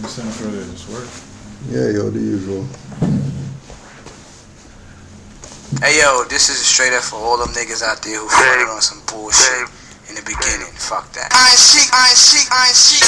Send for this work. Yeah, yo, the usual. Hey yo, this is straight up for all them niggas out there who fronted on some bullshit in the beginning. Fuck that. I ain't shit. I ain't shit. I ain't shit.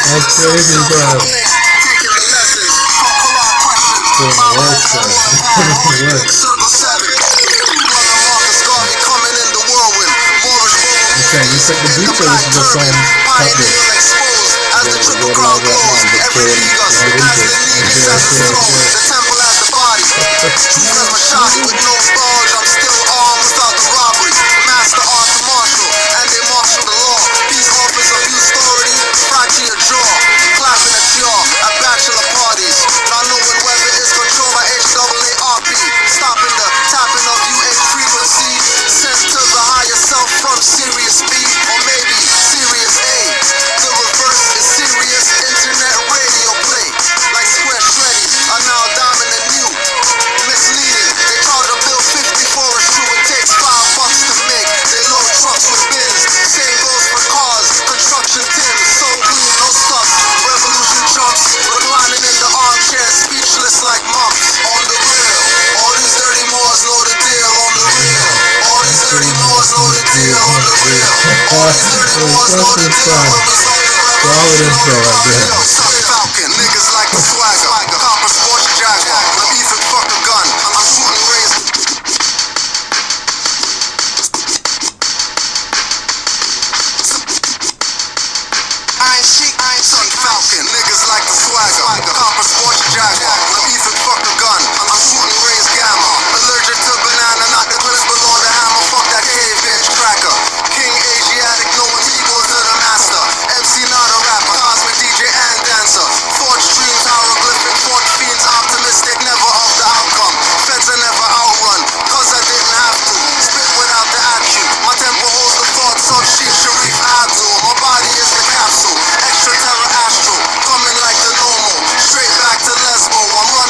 That's crazy, bro. Okay, you took the beat, or this is just some cut this? Extra terror astral, coming like the normal. Straight back to Lesbo. I'm running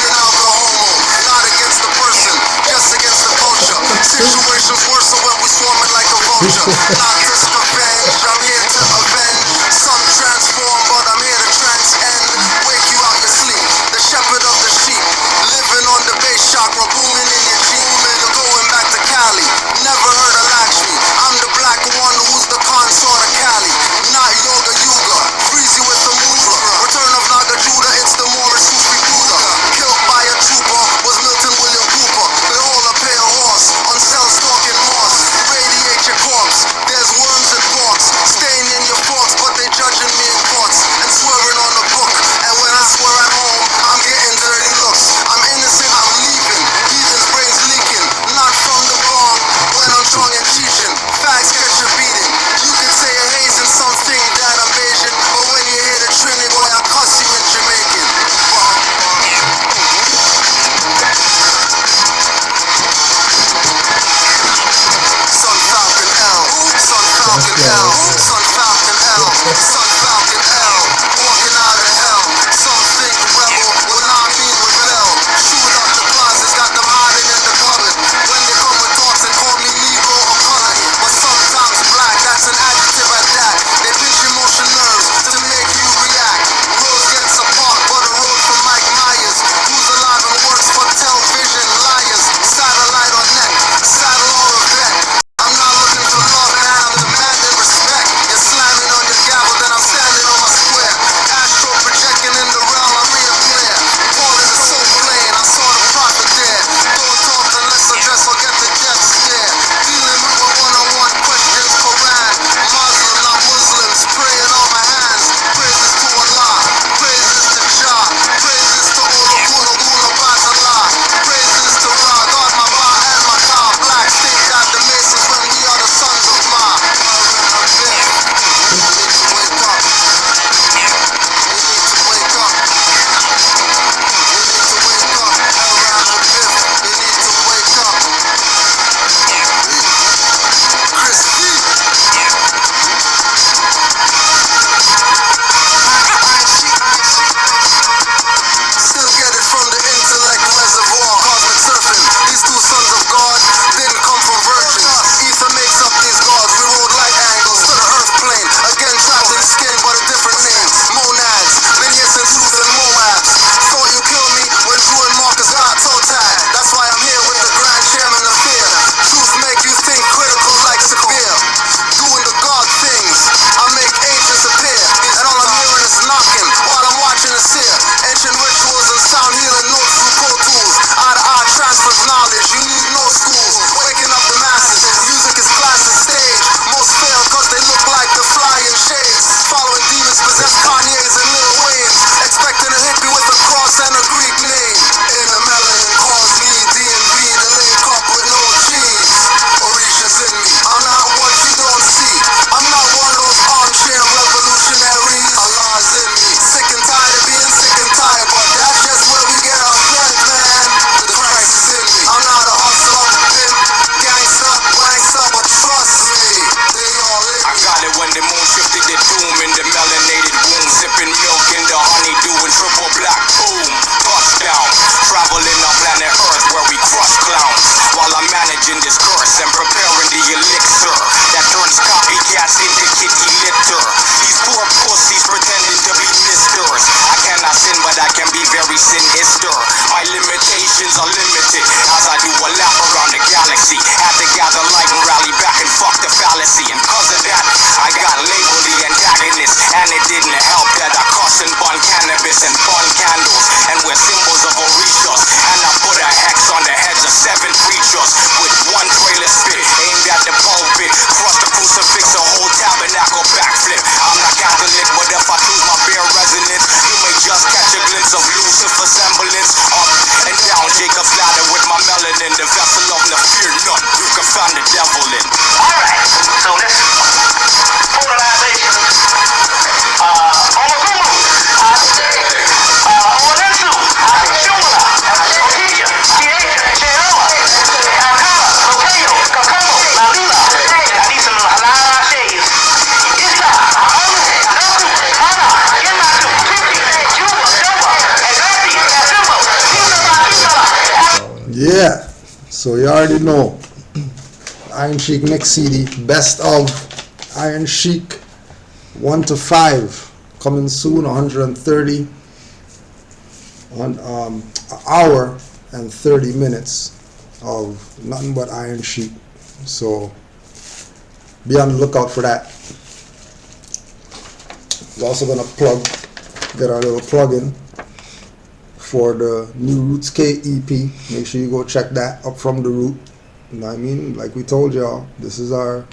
kitty litter. These poor pussies pretending to be misters. I cannot sin, but I can be very sinister. My limitations are limited as I do a lap around the galaxy. Had to gather light and rally back and fuck the fallacy. And cause of that, I got labeled the antagonist. And it didn't help that I cuss and bun cannabis and bun candles. And we're symbols of Orishas. And I put a hex on the heads of 7 preachers. With one trailer spit aimed at the pulpit. Cross the crucifix, a whole tabernacle backflip. I'm not Catholic, but if I choose my bare resonance, you may just catch a glimpse of Lucifer's semblance. Up and down Jacob's ladder with my melanin. The vessel of the fear none. You can find the devil in. Alright, so let's polarization. Yeah, so you already know. Iron Sheik next CD, best of Iron Sheik 1 to 5, coming soon. 130 an hour and 30 minutes of nothing but Iron Sheik. So be on the lookout for that. We're also gonna get our little plug-in for the new Roots K EP. Make sure you go check that, Up From the Root. You know what I mean? Like we told y'all, this is our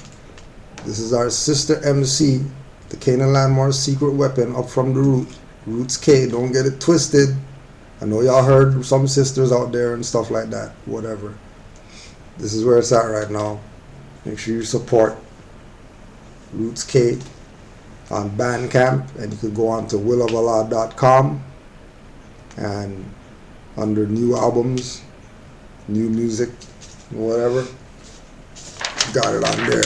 sister MC, the Canaanland Moorish secret weapon, Up From the Root. Roots K, don't get it twisted. I know y'all heard some sisters out there and stuff like that. Whatever. This is where it's at right now. Make sure you support Roots K on Bandcamp, and you could go on to willofallah.com, and under new albums, new music, whatever, got it on there.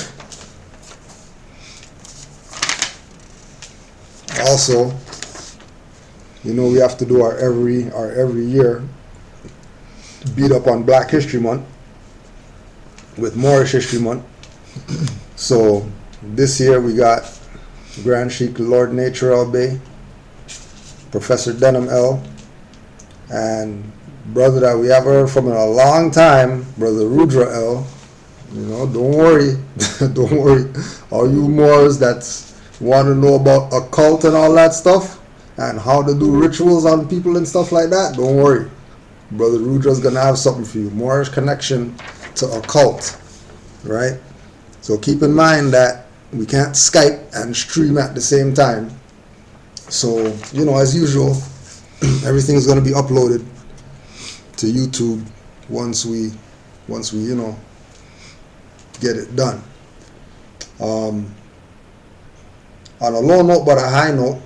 Also, you know we have to do our every year beat up on Black History Month with Moorish History Month. So this year we got Grand Sheik Lord Nature L. Bay, Professor Denham L., and brother that we haven't heard from in a long time, Brother Rudra L. You know, don't worry, don't worry. All you Moors that want to know about occult and all that stuff, and how to do rituals on people and stuff like that, don't worry. Brother Rudra's gonna have something for you. Moorish connection to occult, right? So keep in mind that we can't Skype and stream at the same time. So, you know, as usual, everything is going to be uploaded to YouTube once we you know, get it done. On a low note but a high note,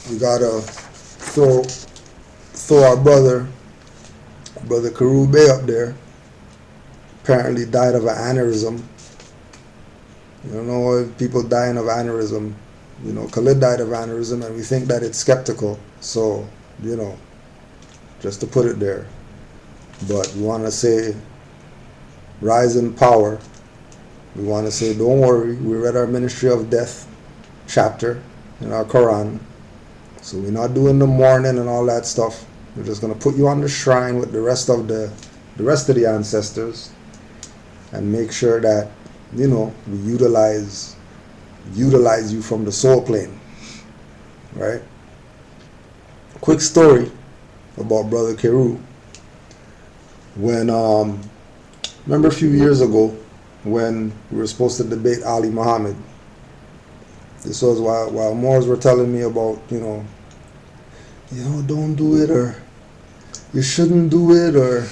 we gotta throw our brother Karu Bay up there. Apparently died of an aneurysm. You don't know if people dying of aneurysm. You know, Khalid died of aneurysm, and we think that it's skeptical. So, you know, just to put it there. But we want to say, rise in power. We want to say, don't worry. We read our Ministry of Death chapter in our Quran. So we're not doing the mourning and all that stuff. We're just going to put you on the shrine with the rest of the ancestors, and make sure that, you know, we utilize you from the soul plane, right? Quick story about Brother Karu. When remember a few years ago when we were supposed to debate Ali Muhammad. This was while Moors were telling me about, you know, don't do it, or you shouldn't do it, or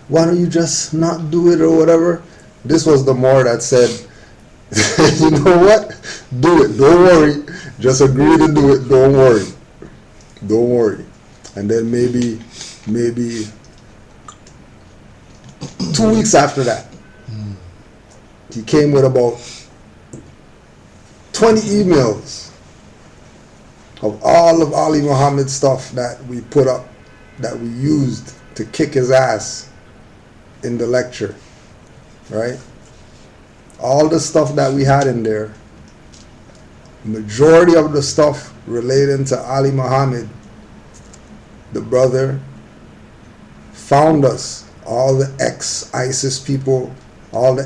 why don't you just not do it, or whatever. This was the Moor that said, you know what? Do it. Don't worry. Just agree to do it. Don't worry. Don't worry. And then maybe 2 weeks after that, he came with about 20 emails of all of Ali Muhammad's stuff that we put up, that we used to kick his ass in the lecture, right? All the stuff that we had in there majority of the stuff relating to Ali Muhammad, the brother, found us. All the ex-ISIS people, who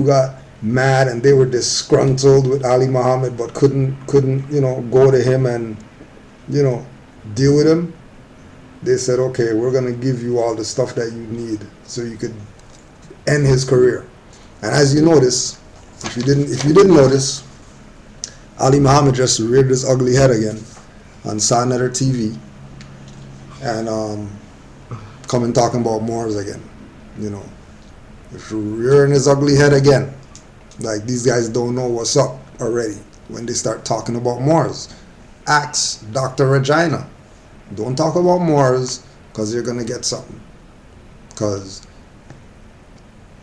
got mad and they were disgruntled with Ali Muhammad, but couldn't go to him and deal with him. They said, okay, we're gonna give you all the stuff that you need so you could end his career. And as you notice, if you didn't notice, Ali Muhammad just reared his ugly head again on Sanetter TV and coming talking about Moors again. Just rearing his ugly head again. Like these guys don't know what's up already when they start talking about Moors. Ask Dr. Regina. Don't talk about Moors because you're going to get something. Because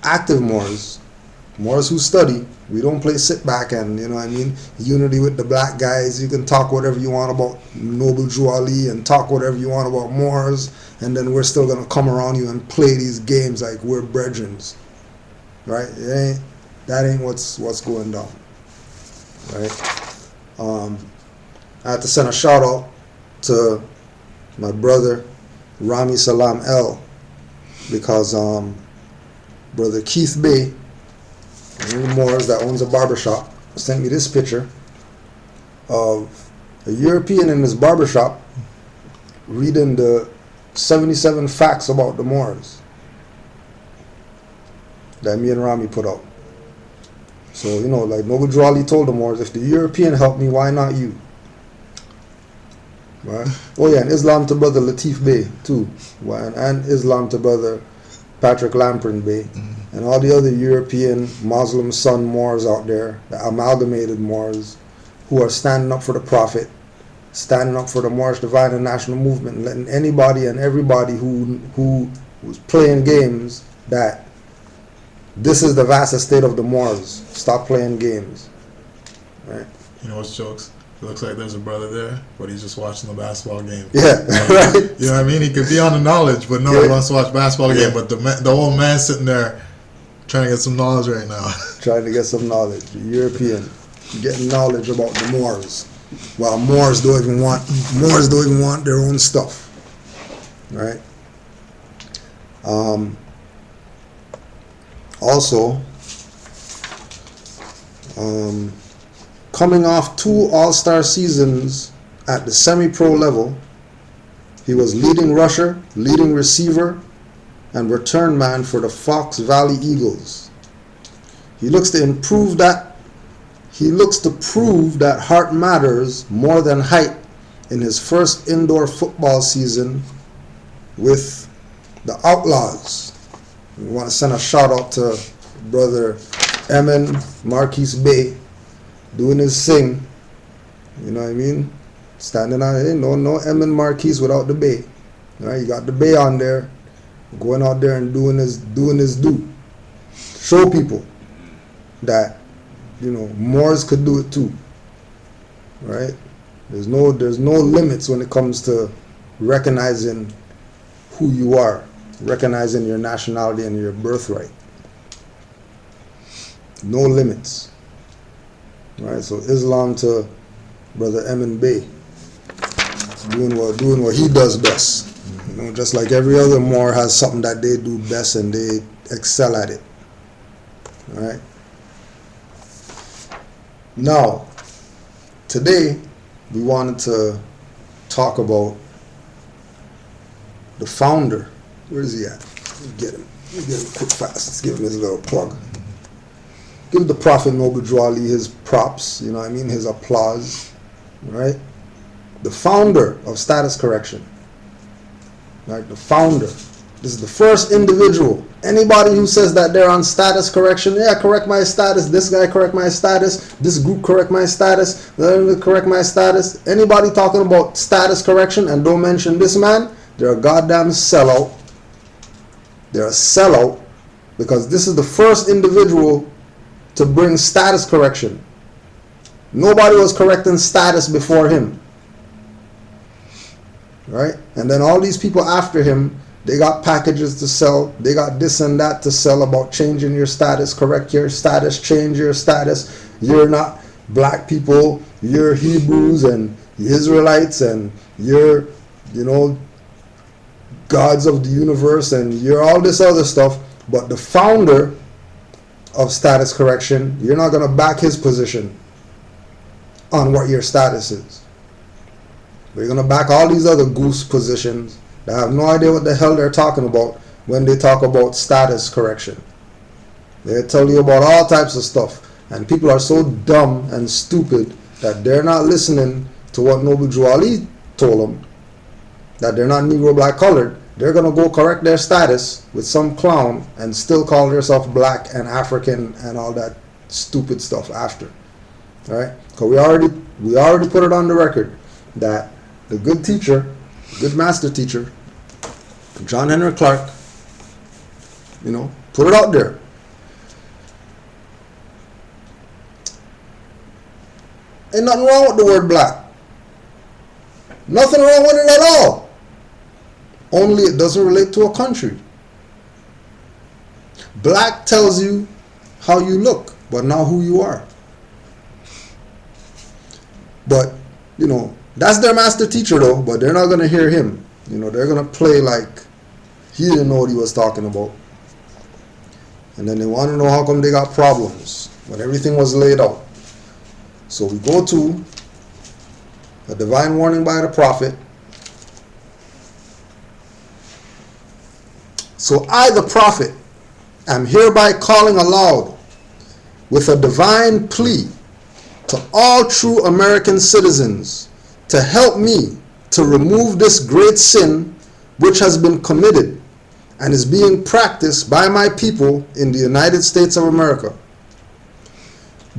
active Moors who study, we don't play sit back and, unity with the black guys. You can talk whatever you want about Noble Drew Ali and talk whatever you want about Moors, and then we're still going to come around you and play these games like we're brethren. Right? That ain't what's going down. Right? I had to send a shout out to my brother Rami Salam L, because brother Keith Bay, one of the Moors that owns a barbershop, sent me this picture of a European in his barbershop reading the 77 facts about the Moors that me and Rami put out. So, like Noble Drew Ali told the Moors, if the European helped me, why not you? Right? Oh yeah, and Islam to brother Latif Bey too, and Islam to brother Patrick Lamprin Bey, and all the other European Muslim Sun Moors out there, the amalgamated Moors, who are standing up for the Prophet, standing up for the Moorish Divine and National Movement, and letting anybody and everybody who was playing games that this is the vast estate of the Moors. Stop playing games. Right? You know what's jokes? It looks like there's a brother there, but he's just watching the basketball game. Yeah, right. You know what I mean? He could be on the knowledge, but nobody wants to watch basketball game. But the old man sitting there trying to get some knowledge right now. Trying to get some knowledge. The European getting knowledge about the Moors, while Moors don't even want their own stuff. Right. Also, coming off 2 all-star seasons at the semi-pro level, he was leading rusher, leading receiver, and return man for the Fox Valley Eagles. He looks to prove that heart matters more than height in his first indoor football season with the Outlaws. We want to send a shout out to brother Emin Marquise Bey, doing his thing. You know what I mean? Standing on it. No Emin Marquise without the Bay. All right, you got the Bay on there, going out there and doing his do. Show people that Moors could do it too. Right? There's no limits when it comes to recognizing who you are, recognizing your nationality and your birthright. No limits. Right? So Islam to brother Emin Bey, doing what he does best. Just like every other Moor has something that they do best and they excel at it. All right. Now, today we wanted to talk about the founder. Where is he at? Let me get him quick fast. Let's give him his little plug. Give the Prophet Noble Drew Ali his props, his applause, right? The founder of status correction, right? The founder. This is the first individual. Anybody who says that they're on status correction, correct my status, this guy correct my status, this group correct my status, correct my status. Anybody talking about status correction and don't mention this man, they're a goddamn sellout. They're a sellout because this is the first individual to bring status correction. Nobody was correcting status before him. Right? And then all these people after him, they got packages to sell. They got this and that to sell about changing your status, correct your status, change your status. you're not black people, you're Hebrews and Israelites, and you're, gods of the universe, and you're all this other stuff. But the founder of status correction, you're not going to back his position on what your status is. But you're going to back all these other goose positions that have no idea what the hell they're talking about when they talk about status correction. They tell you about all types of stuff. And people are so dumb and stupid that they're not listening to what Noble Drew Ali told them, that they're not Negro, black, colored. They're going to go correct their status with some clown and still call themselves black and African and all that stupid stuff after. All right? Because we already put it on the record that the good teacher, good master teacher, John Henry Clark, put it out there. Ain't nothing wrong with the word black. Nothing wrong with it at all. Only it doesn't relate to a country. Black tells you how you look, but not who you are. But, that's their master teacher though, but they're not going to hear him. They're going to play like he didn't know what he was talking about. And then they want to know how come they got problems when everything was laid out. So we go to a divine warning by the prophet. So I, the prophet, am hereby calling aloud with a divine plea to all true American citizens to help me to remove this great sin which has been committed and is being practiced by my people in the United States of America.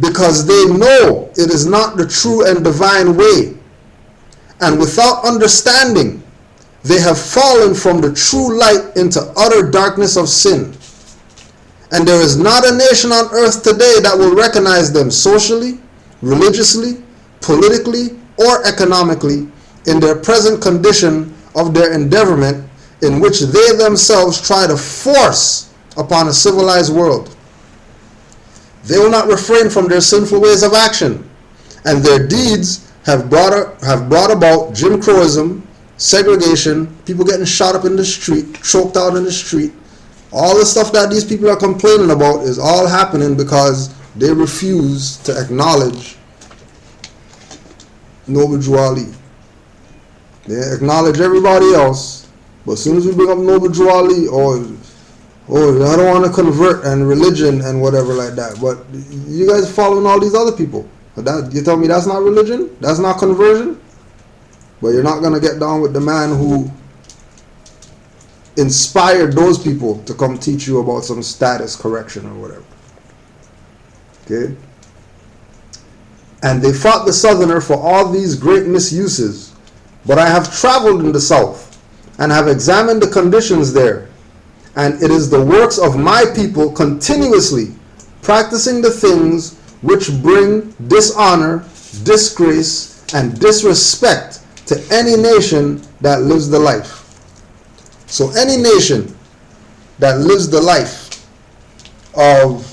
Because they know it is not the true and divine way, and without understanding, they have fallen from the true light into utter darkness of sin. And there is not a nation on earth today that will recognize them socially, religiously, politically, or economically in their present condition of their endeavorment in which they themselves try to force upon a civilized world. They will not refrain from their sinful ways of action, and their deeds have brought about Jim Crowism, segregation, people getting shot up in the street, choked out in the street. All the stuff that these people are complaining about is all happening because they refuse to acknowledge Noble Drew Ali. They acknowledge everybody else, but as soon as we bring up Noble Drew Ali, I don't want to convert and religion and whatever like that. But you guys following all these other people. You tell me that's not religion? That's not conversion? But you're not going to get down with the man who inspired those people to come teach you about some status correction or whatever. Okay? And they fought the Southerner for all these great misuses. But I have traveled in the South and have examined the conditions there. And it is the works of my people continuously practicing the things which bring dishonor, disgrace, and disrespect to any nation that lives the life. So any nation that lives the life of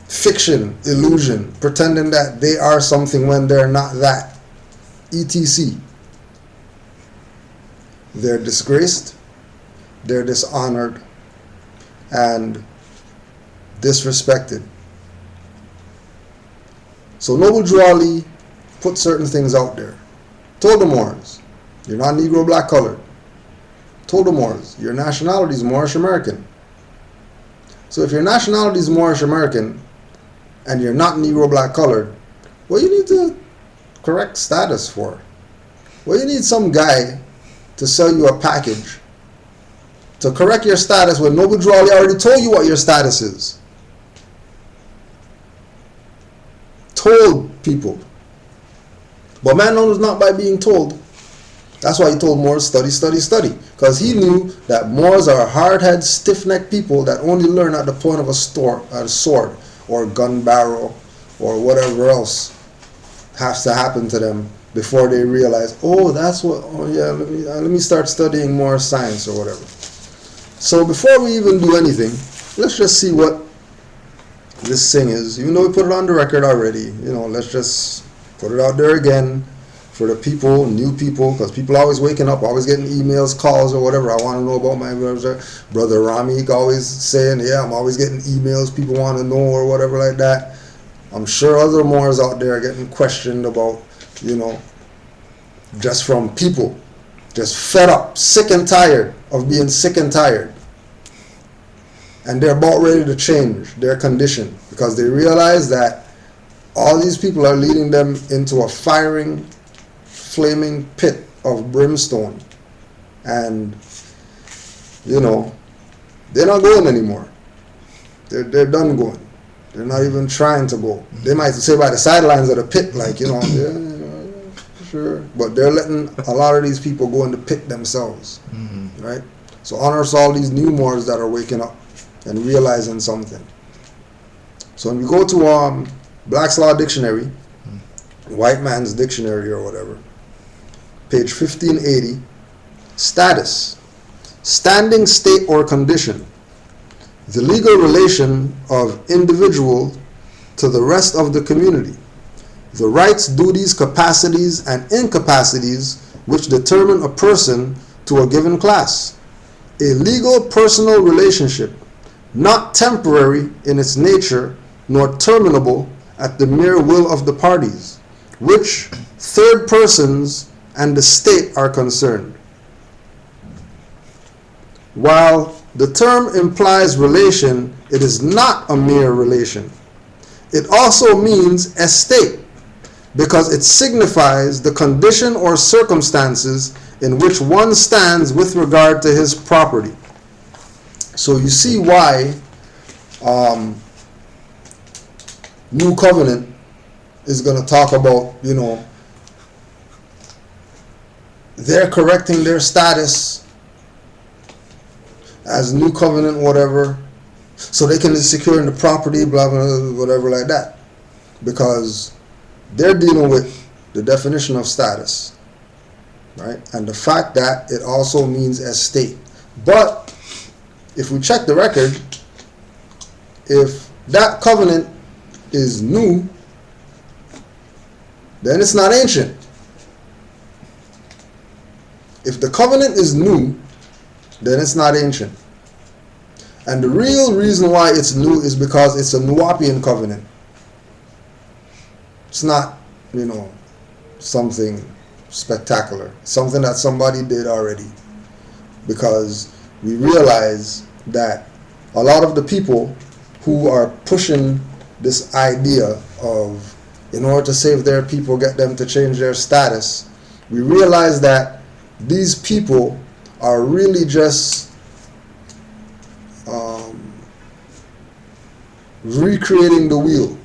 fiction, illusion, pretending that they are something when they're not that, etc., they're disgraced, they're dishonored, and disrespected. So Noble Drew Ali put certain things out there. Told the Moors, you're not Negro, black, colored. Told the Moors, your nationality is Moorish American. So if your nationality is Moorish American and you're not Negro, black, colored, what you need to correct status for? Well, you need some guy to sell you a package to correct your status when Noble Drew Ali already told you what your status is. Told people. But man knows not by being told. That's why he told Moors, study, study, study. Because he knew that Moors are hard-headed, stiff-necked people that only learn at the point of a sword or gun barrel or whatever else has to happen to them before they realize, let me start studying more science or whatever. So before we even do anything, let's just see what this thing is, even though we put it on the record already, let's just put it out there again for the people, new people, because people always waking up, always getting emails, calls, or whatever. I want to know about my brother Rami, always saying, yeah, I'm always getting emails, people want to know, or whatever like that. I'm sure other Moors out there are getting questioned about, just from people, just fed up, sick and tired of being sick and tired. And they're about ready to change their condition because they realize that all these people are leading them into a flaming pit of brimstone. And, they're not going anymore. They're done going. They're not even trying to go. They might say by the sidelines of the pit, like, yeah, sure. But they're letting a lot of these people go in the pit themselves, right? So honor us all these new Moors that are waking up and realizing something. So when we go to Black's Law Dictionary, White Man's Dictionary or whatever, page 1580, status, standing, state, or condition. The legal relation of individual to the rest of the community. The rights, duties, capacities, and incapacities which determine a person to a given class. A legal personal relationship, not temporary in its nature, nor terminable at the mere will of the parties, which third persons and the state are concerned. While the term implies relation, it is not a mere relation. It also means estate, because it signifies the condition or circumstances in which one stands with regard to his property. So you see why New Covenant is going to talk about, they're correcting their status as New Covenant, whatever, so they can secure in the property, blah, blah, blah, whatever like that. Because they're dealing with the definition of status, right? And the fact that it also means estate. But if we check the record, if that covenant is new, then it's not ancient. If the covenant is new, then it's not ancient. And the real reason why it's new is because it's a Nuwapian covenant. It's not, something spectacular. Something that somebody did already. Because we realize that a lot of the people who are pushing this idea of, in order to save their people, get them to change their status, we realize that these people are really just recreating the wheel.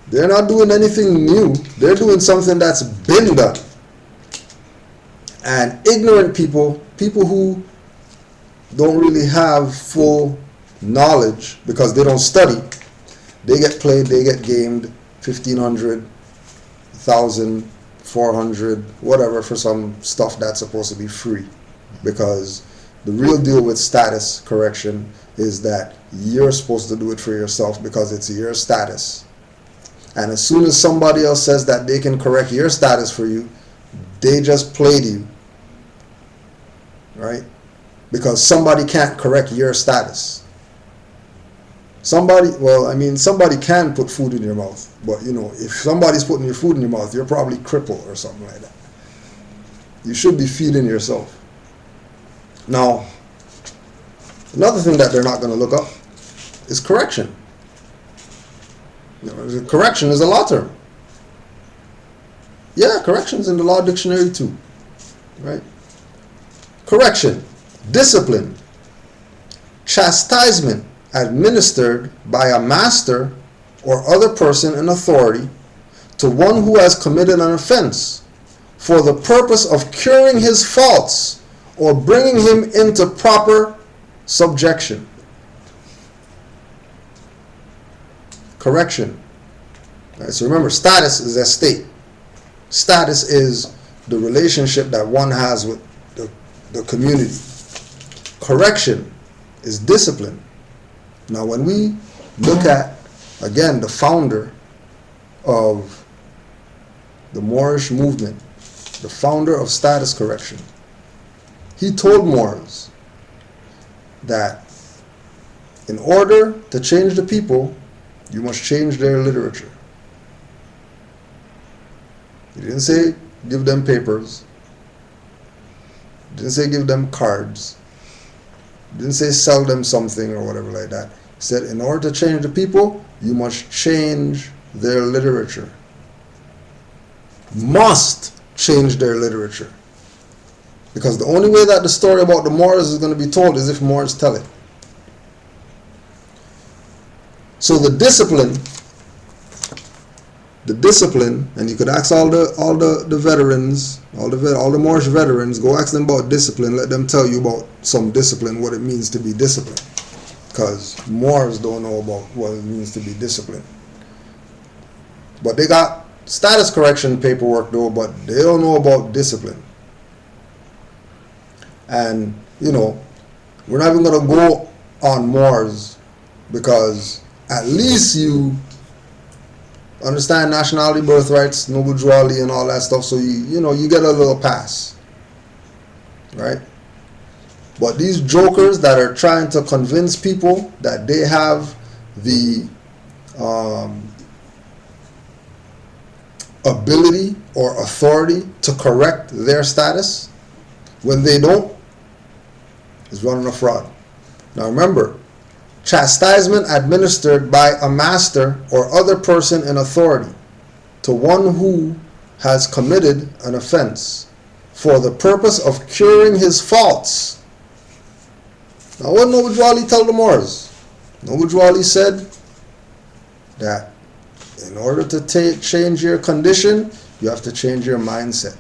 They're not doing anything new. They're doing something that's been done. And ignorant people, people who don't really have full knowledge because they don't study, they get played, they get gamed 1,500, 1,000, 400, whatever, for some stuff that's supposed to be free. Because the real deal with status correction is that you're supposed to do it for yourself because it's your status. And as soon as somebody else says that they can correct your status for you, they just played you, right? Because somebody can't correct your status. Somebody can put food in your mouth, but if somebody's putting your food in your mouth, you're probably crippled or something like that. You should be feeding yourself. Now, another thing that they're not going to look up is correction. Correction is a law term. Yeah, correction's in the law dictionary too, right? Correction, discipline, chastisement administered by a master or other person in authority to one who has committed an offense for the purpose of curing his faults or bringing him into proper subjection. Correction. Right, so remember, status is estate. Status is the relationship that one has with the community. Correction is discipline. Now, when we Look at, again, the founder of the Moorish movement, the founder of status correction. He told Moors that in order to change the people, you must change their literature. He didn't say give them papers. He didn't say give them cards. He didn't say sell them something or whatever like that. He said in order to change the people, you must change their literature. Must change their literature. Because the only way that the story about the Moors is going to be told is if Moors tell it. So the discipline, and you could ask all the veterans, all the Moorish veterans, go ask them about discipline, let them tell you about some discipline, what it means to be disciplined. Because Moors don't know about what it means to be disciplined. But they got status correction paperwork though, but they don't know about discipline. And, you know, we're not even going to go on Moors because at least you understand nationality, birthrights, noble duality and all that stuff, so you know, you get a little pass. Right? But these jokers that are trying to convince people that they have the ability or authority to correct their status when they don't, is running a fraud. Now remember, chastisement administered by a master or other person in authority to one who has committed an offense for the purpose of curing his faults. Now what Noble Jwali tell the Moors? Noble Jwali said that in order to change your condition, you have to change your mindset.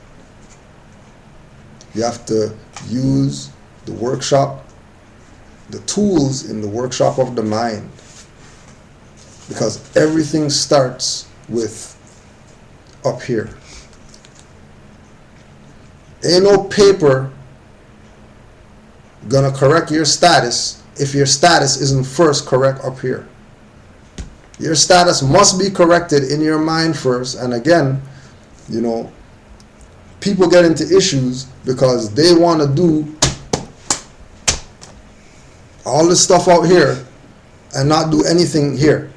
You have to use the workshop, the tools in the workshop of the mind. Because everything starts with up here. Ain't no paper gonna correct your status if your status isn't first correct up here. Your status must be corrected in your mind first. And again, you know, people get into issues because they want to do all this stuff out here and not do anything here.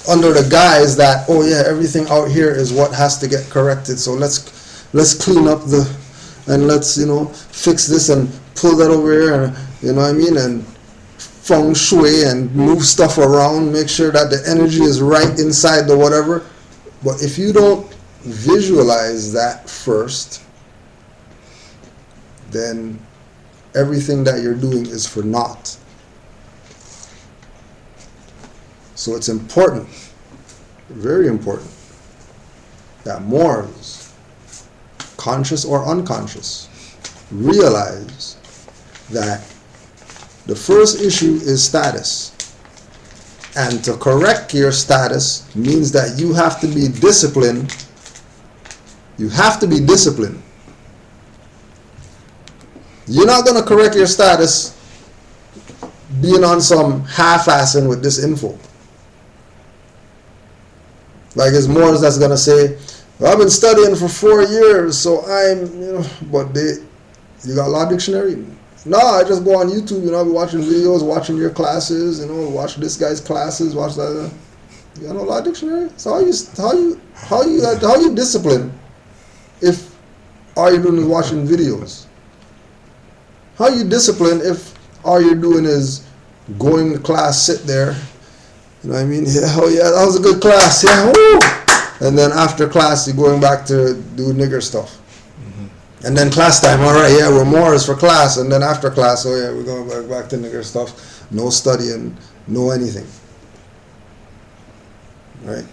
Under the guise that, oh yeah, everything out here is what has to get corrected. So let's clean up and let's, you know, fix this and pull that over here and, you know what I mean, and feng shui and move stuff around, make sure that the energy is right inside the whatever. But if you don't visualize that first, then everything that you're doing is for naught. So it's important, very important, that Moors, conscious or unconscious, realize that the first issue is status. And to correct your status means that you have to be disciplined. You have to be disciplined. You're not going to correct your status being on some half-assing with this info. Like it's Moors that's going to say, well, I've been studying for 4 years, so I'm, you know, but you got law dictionary? No, I just go on YouTube, you know, I'll be watching videos, watching your classes, you know, watch this guy's classes, watch that. You got no law dictionary? So how you discipline if all you're doing is watching videos? How you discipline if all you're doing is going to class, sit there, you know what I mean? Yeah, oh yeah, that was a good class, yeah, woo! And then after class, you're going back to do nigger stuff. And then class time, all right, yeah, we're Moors for class. And then after class, oh yeah, we're going back to nigger stuff. No studying, no anything. Right?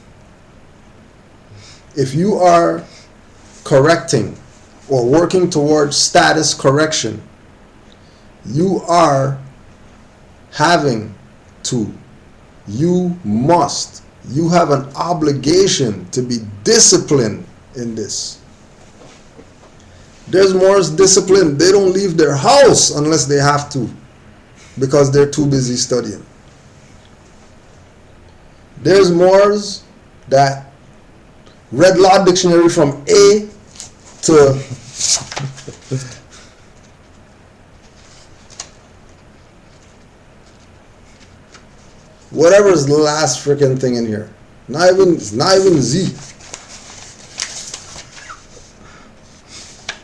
If you are correcting or working towards status correction, you are having to, you must, you have an obligation to be disciplined in this. There's Moors disciplined. They don't leave their house unless they have to because they're too busy studying. There's Moors that read law dictionary from A to whatever's the last freaking thing in here. It's not even Z.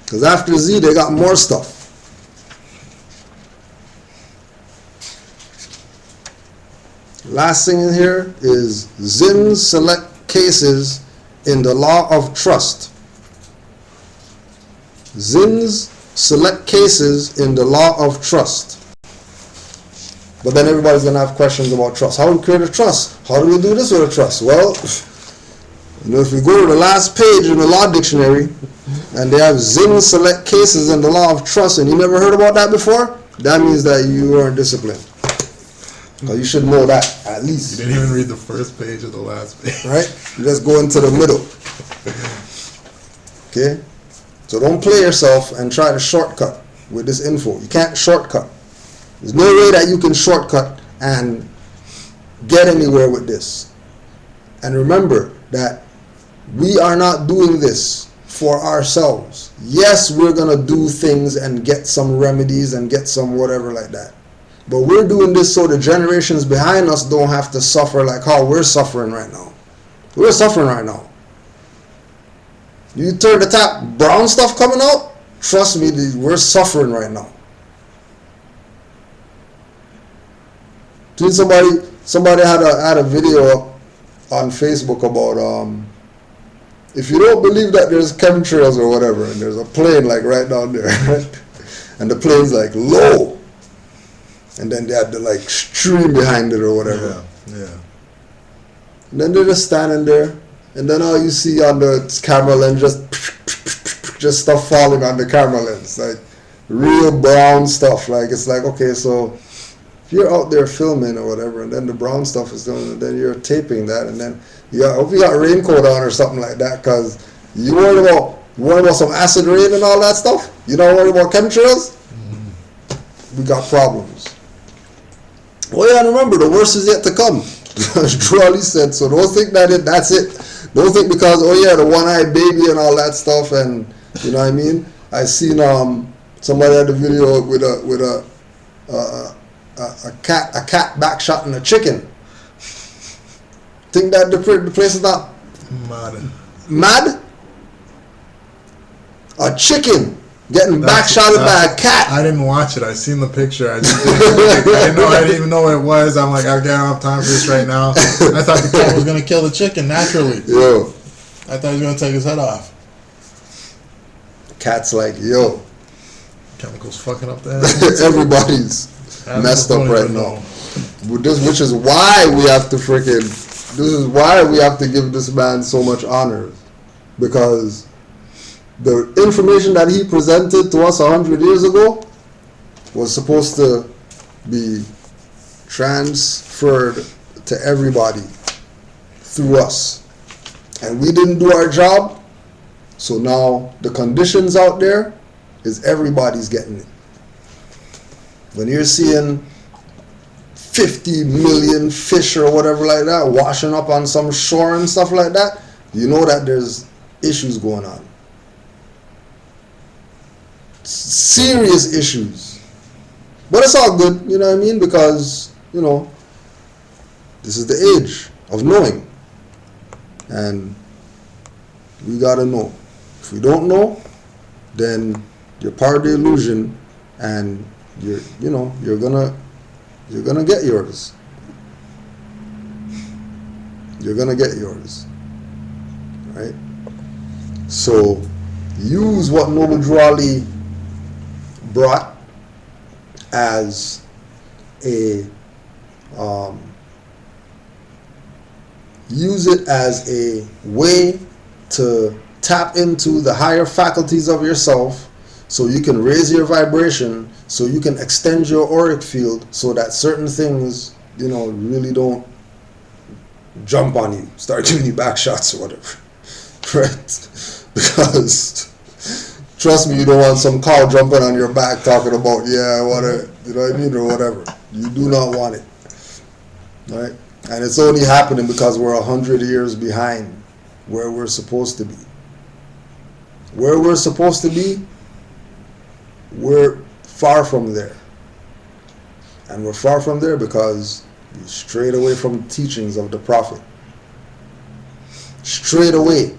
Because after Z, they got more stuff. Last thing in here is Zins select cases in the law of trust. Zins select cases in the law of trust. But then everybody's going to have questions about trust. How do we create a trust? How do we do this with a trust? Well, if we go to the last page in the law dictionary, and they have Zins select cases in the law of trust, and you never heard about that before, that means that you weren't disciplined. Because you should know that, at least. You didn't even read the first page of the last page. Right? You just go into the middle. Okay? So don't play yourself and try to shortcut with this info. You can't shortcut. There's no way that you can shortcut and get anywhere with this. And remember that we are not doing this for ourselves. Yes, we're going to do things and get some remedies and get some whatever like that. But we're doing this so the generations behind us don't have to suffer like how we're suffering right now. We're suffering right now. You turn the tap, brown stuff coming out, trust me, we're suffering right now. Somebody had a video up on Facebook about if you don't believe that there's chemtrails or whatever, and there's a plane like right down there, right? And the plane's like low, and then they had the like stream behind it or whatever. Yeah. And then they're just standing there, and then all you see on the camera lens just stuff falling on the camera lens, like real brown stuff. Like it's like, okay, so if you're out there filming or whatever, and then the brown stuff is done, and then you're taping that, and then I hope you got a raincoat on or something like that, because you worried about some acid rain and all that stuff. You don't worry about chemtrails. We got problems. Oh yeah, and remember, the worst is yet to come. As Trolley said, so don't think that's it. Don't think because, oh yeah, the one-eyed baby and all that stuff, and you know what I mean. I seen somebody had a video with a cat backshotting a chicken. Think that the place is not mad? A chicken getting backshotted by a cat. I didn't watch it. I seen the picture. I didn't even know what it was. I'm like, I don't have time for this right now. I thought the cat was gonna kill the chicken naturally. Yo. I thought he was gonna take his head off. Cat's like, yo. Chemicals fucking up the head. Everybody's messed up right now. Which is why we have to give this man so much honor, because the information that he presented to us 100 years ago was supposed to be transferred to everybody through us, and we didn't do our job. So now the conditions out there is everybody's getting it. When you're seeing 50 million fish or whatever like that washing up on some shore and stuff like that, you know that there's issues going on. Serious issues. But it's all good, you know what I mean? Because, you know, this is the age of knowing. And we gotta know. If we don't know, then you're part of the illusion, and you're gonna get yours. You're gonna get yours. Right? So use what Noble Drawley brought as a use it as a way to tap into the higher faculties of yourself, so you can raise your vibration, so you can extend your auric field, so that certain things, you know, really don't jump on you, start giving you back shots or whatever. Right? Because trust me, you don't want some cow jumping on your back talking about, yeah, whatever, you know what I mean, or whatever. You do not want it. right? And it's only happening because we're 100 years behind where we're supposed to be. Where we're supposed to be, we're far from there. And we're far from there because we strayed away from the teachings of the prophet. Straight away.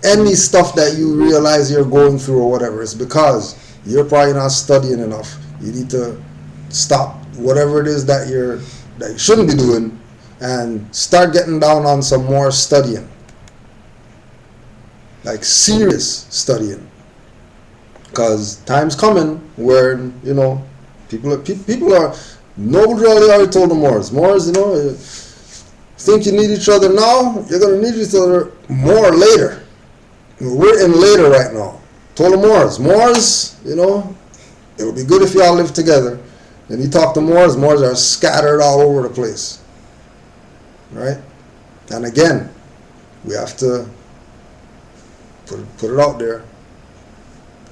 Any stuff that you realize you're going through or whatever, it's because you're probably not studying enough. You need to stop whatever it is that you shouldn't be doing and start getting down on some more studying. Like serious studying. Because time's coming where, you know, people are Noble already told the Moors, you know, think you need each other now, you're going to need each other more later. We're in later right now. Told the Moors, you know, it would be good if y'all live together. And you talk to Moors are scattered all over the place. Right? And again, we have to put it out there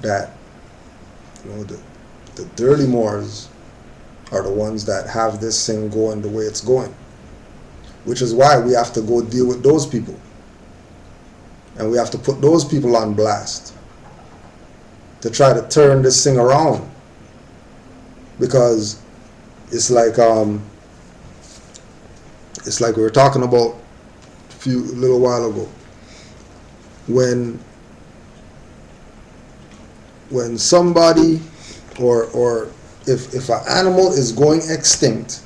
that, you know, the dirty Moors are the ones that have this thing going the way it's going. Which is why we have to go deal with those people. And we have to put those people on blast to try to turn this thing around. Because it's like we were talking about a little while ago. When somebody or if an animal is going extinct,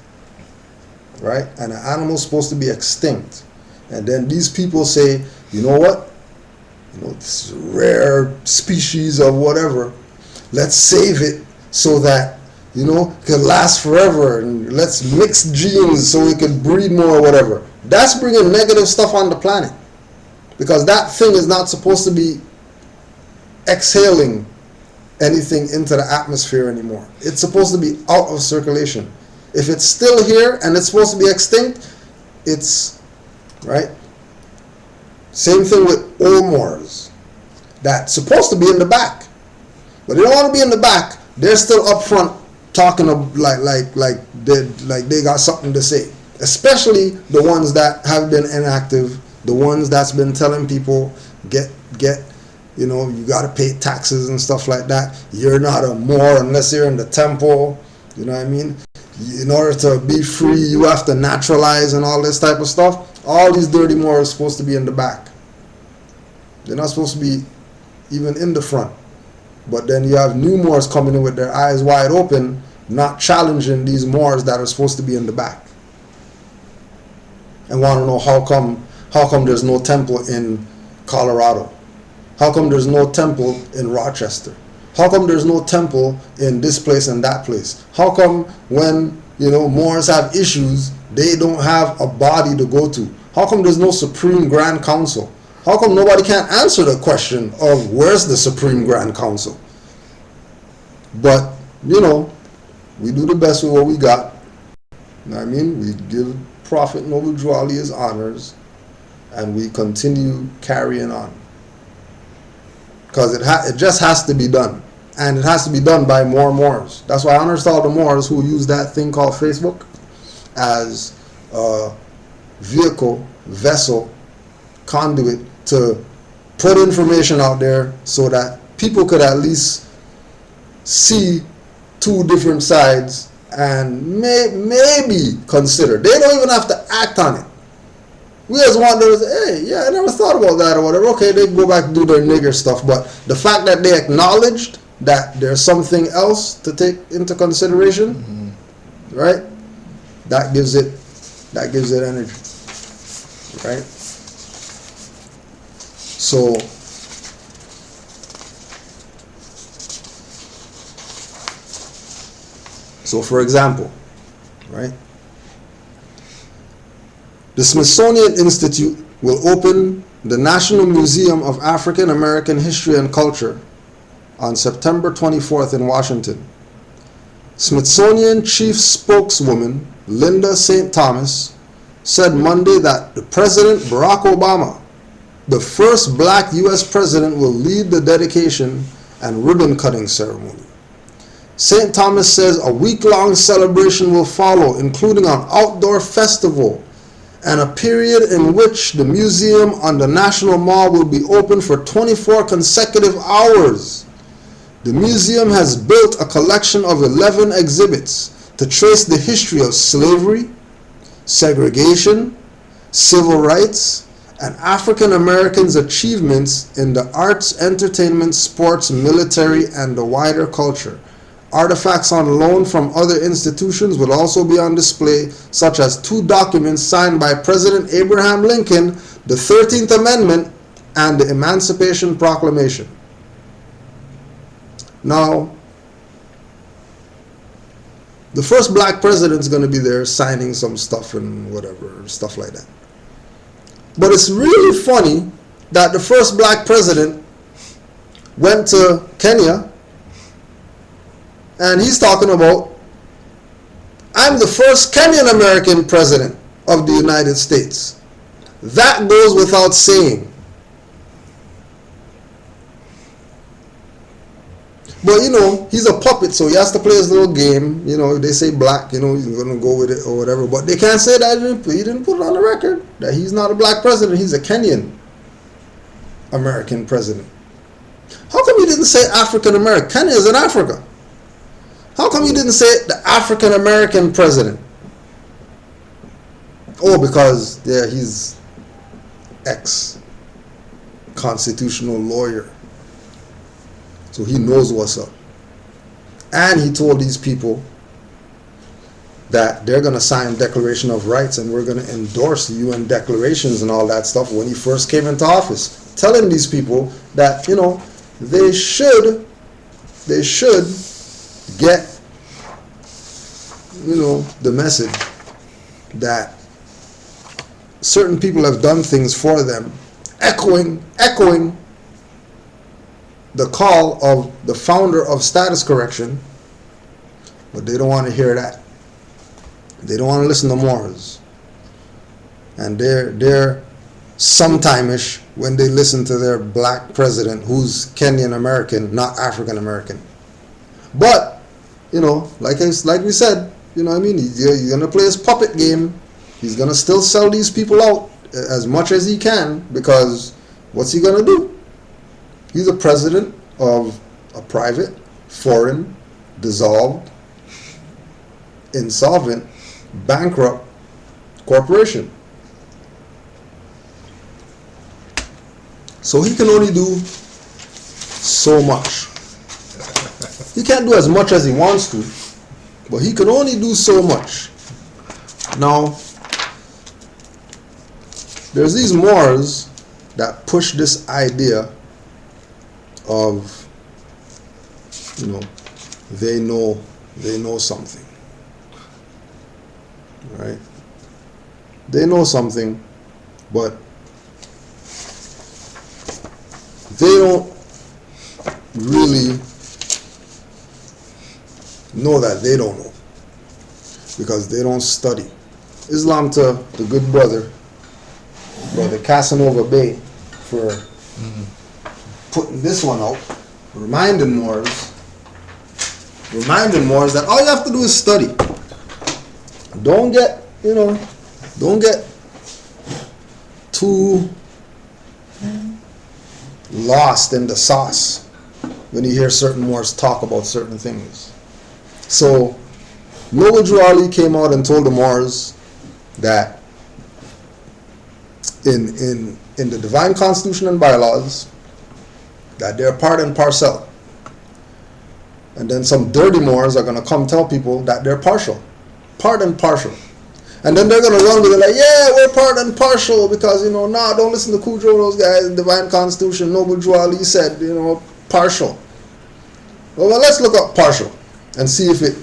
right? And an animal is supposed to be extinct, and then these people say, you know what? You know, this rare species of whatever, let's save it so that, you know, it can last forever, and let's mix genes so it can breed more or whatever. That's bringing negative stuff on the planet, because that thing is not supposed to be exhaling anything into the atmosphere anymore. It's supposed to be out of circulation. If it's still here and it's supposed to be extinct, it's right. Same thing with old Moors. That's supposed to be in the back, but they don't want to be in the back. They're still up front talking of like they got something to say. Especially the ones that have been inactive, the ones that's been telling people get. You know, you got to pay taxes and stuff like that. You're not a Moor unless you're in the temple. You know what I mean? In order to be free, you have to naturalize and all this type of stuff. All these dirty Moors are supposed to be in the back. They're not supposed to be even in the front. But then you have new Moors coming in with their eyes wide open, not challenging these Moors that are supposed to be in the back. And want to know how come there's no temple in Colorado? How come there's no temple in Rochester? How come there's no temple in this place and that place? How come when, you know, Moors have issues, they don't have a body to go to? How come there's no Supreme Grand Council? How come nobody can't answer the question of where's the Supreme Grand Council? But, you know, we do the best with what we got. You know what I mean? We give Prophet Noble Drew Ali his honors, and we continue carrying on. Because it just has to be done. And it has to be done by more Moors. That's why I understand all the Moors who use that thing called Facebook as a vehicle, vessel, conduit to put information out there so that people could at least see two different sides and maybe consider. They don't even have to act on it. We just want to say, hey, yeah, I never thought about that or whatever. Okay, they go back and do their nigger stuff. But the fact that they acknowledged that there's something else to take into consideration, right? That gives it energy, right? So for example, right? The Smithsonian Institute will open the National Museum of African American History and Culture on September 24th in Washington. Smithsonian Chief Spokeswoman Linda St. Thomas said Monday that the President Barack Obama, the first black U.S. president, will lead the dedication and ribbon cutting ceremony. St. Thomas says a week-long celebration will follow, including an outdoor festival and a period in which the museum on the National Mall will be open for 24 consecutive hours. The museum has built a collection of 11 exhibits to trace the history of slavery, segregation, civil rights, and African Americans' achievements in the arts, entertainment, sports, military, and the wider culture. Artifacts on loan from other institutions will also be on display, such as 2 documents signed by President Abraham Lincoln, the 13th Amendment, and the Emancipation Proclamation. Now, the first black president's going to be there signing some stuff and whatever, stuff like that. But it's really funny that the first black president went to Kenya and he's talking about, I'm the first Kenyan American president of the United States. That goes without saying. But you know, he's a puppet, so he has to play his little game. You know, they say black, you know, he's going to go with it or whatever. But they can't say that he didn't put it on the record that he's not a black president. He's a Kenyan American president. How come he didn't say African American? Kenya is in Africa. How come he didn't say the African American president? Oh, because yeah, he's ex-constitutional lawyer. So he knows what's up. And he told these people that they're going to sign Declaration of Rights and we're going to endorse UN declarations and all that stuff when he first came into office. Telling these people that, you know, they should get, you know, the message that certain people have done things for them, echoing the call of the founder of status correction, but they don't want to hear that. They don't want to listen to Moors. And they're sometime-ish when they listen to their black president who's Kenyan American, not African American. But, you know, like we said, you know what I mean? He's going to play his puppet game. He's going to still sell these people out as much as he can, because what's he going to do? He's a president of a private, foreign, dissolved, insolvent, bankrupt corporation. So he can only do so much. He can't do as much as he wants to, but he can only do so much. Now, there's these Moors that push this idea of, you know, they know something, right? They know something, but they don't really know that they don't know, because they don't study. Islam to the good brother Casanova Bay for putting this one out, reminding Moors that all you have to do is study. Don't get too lost in the sauce when you hear certain Moors talk about certain things. So Noble Drew Ali came out and told the Moors that in the divine constitution and bylaws that they're part and parcel. And then some dirty Moors are going to come tell people that they're partial. Part and partial. And then they're going to run with it like, yeah, we're part and partial because, you know, don't listen to Kudrow, those guys, divine constitution, Noble Drew Ali said, you know, partial. Well, let's look up partial and see if it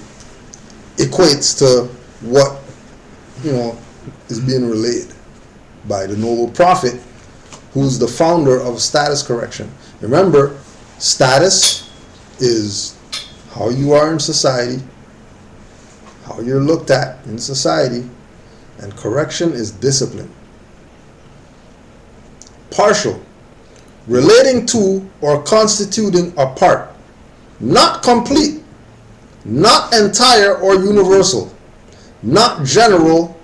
equates to what, you know, is being relayed by the noble prophet who's the founder of status correction. Remember, status is how you are in society, how you're looked at in society, and correction is discipline. Partial, relating to or constituting a part, not complete, not entire or universal, not general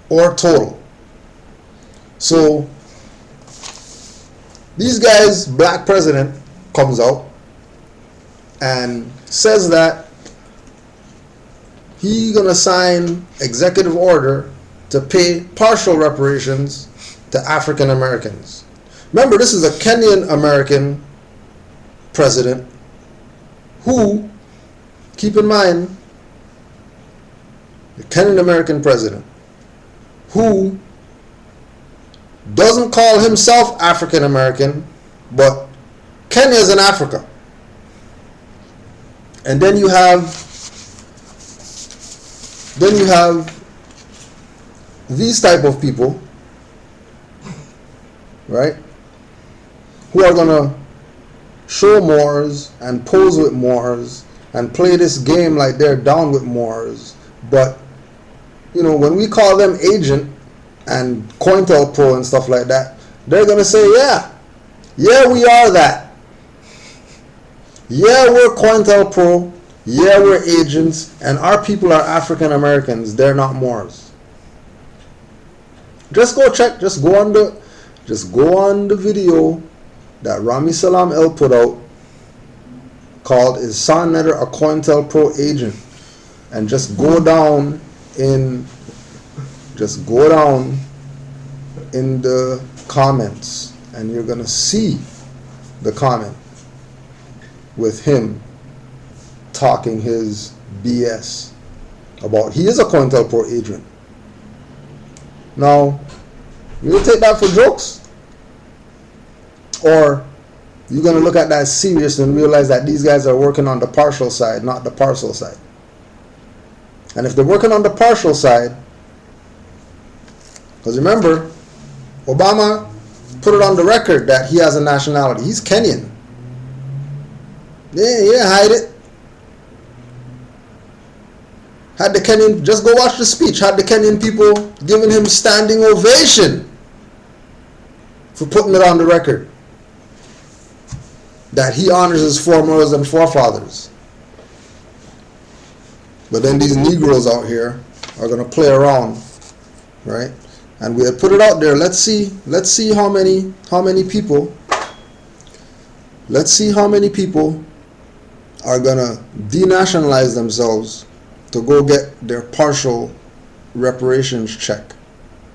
or total. So these guys, black president comes out and says that he gonna sign executive order to pay partial reparations to African Americans. Remember, this is a Kenyan American president who, keep in mind, the Kenyan American president who doesn't call himself African American, but Kenya is in Africa. And then you have these type of people, right, who are gonna show Moors and pose with Moors and play this game like they're down with Moors. But you know, when we call them agent and COINTELPRO and stuff like that, they're gonna say, yeah, we are that. Yeah, we're COINTELPRO. Yeah, we're agents, and our people are African Americans. They're not Moors. Just go check. Just go on the video that Rami Salam El put out called "Is Son Netter a COINTELPRO Agent?" and just go down in the comments, and you're gonna see the comment with him talking his BS about he is a COINTELPRO agent. Now, you take that for jokes, or you're gonna look at that serious and realize that these guys are working on the partial side, not the parcel side. And if they're working on the partial side, because remember, Obama put it on the record that he has a nationality. He's Kenyan. Yeah, hide it. Had the Kenyan, just go watch the speech, had the Kenyan people giving him standing ovation for putting it on the record that he honors his foremothers and forefathers. But then these Negroes out here are going to play around, right? And we had put it out there. Let's see how many people. Let's see how many people are going to denationalize themselves to go get their partial reparations check.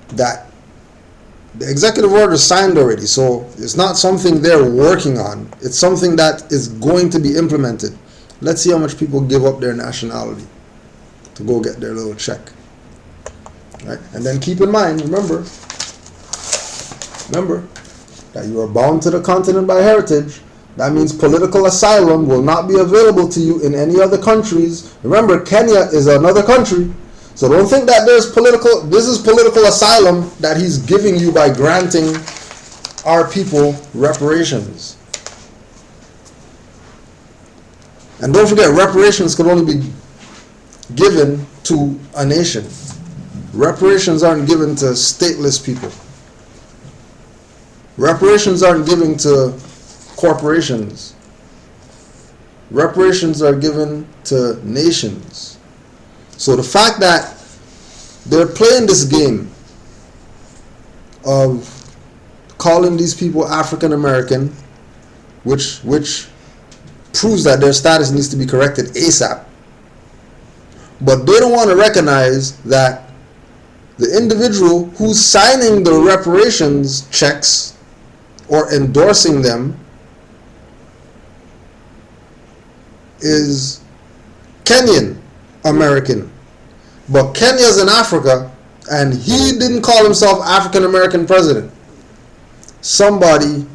That the executive order is signed already, so it's not something they're working on. It's something that is going to be implemented. Let's see how much people give up their nationality to go get their little check. Right? And then keep in mind, remember that you are bound to the continent by heritage. That means political asylum will not be available to you in any other countries. Remember, Kenya is another country. So don't think that this is political asylum that he's giving you by granting our people reparations. And don't forget, reparations can only be given to a nation. Reparations aren't given to stateless people. Reparations aren't given to corporations. Reparations are given to nations. So the fact that they're playing this game of calling these people African American, which proves that their status needs to be corrected ASAP, but they don't want to recognize that the individual who's signing the reparations checks or endorsing them is Kenyan American. But Kenya's in Africa, and he didn't call himself African American president. Somebody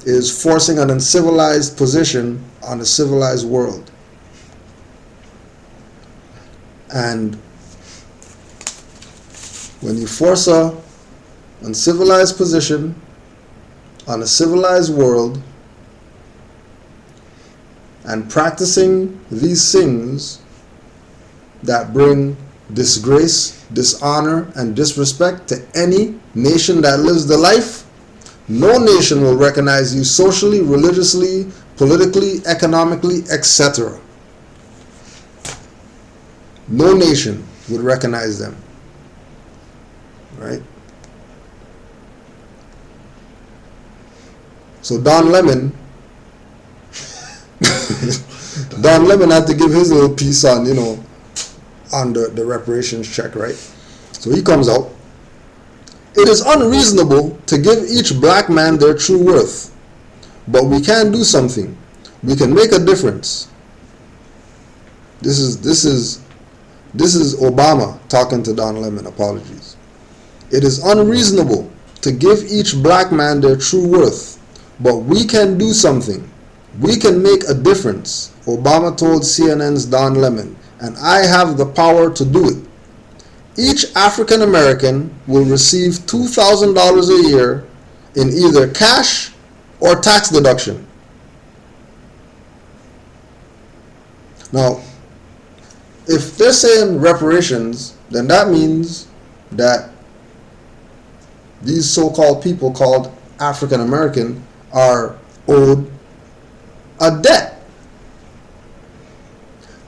is forcing an uncivilized position on a civilized world. And when you force a uncivilized position on a civilized world, and practicing these things that bring disgrace, dishonor, and disrespect to any nation that lives the life, no nation will recognize you socially, religiously, politically, economically, etc. No nation would recognize them. Right? So Don Lemon had to give his little piece on, on the reparations check, right? So he comes out. It is unreasonable to give each black man their true worth, but we can do something. We can make a difference. This is Obama talking to Don Lemon. Apologies. It is unreasonable to give each black man their true worth, but we can do something. We can make a difference, Obama told CNN's Don Lemon, and I have the power to do it. Each African American will receive $2,000 a year in either cash or tax deduction. Now, if they're saying reparations, then that means that these so-called people called African American are owed a debt.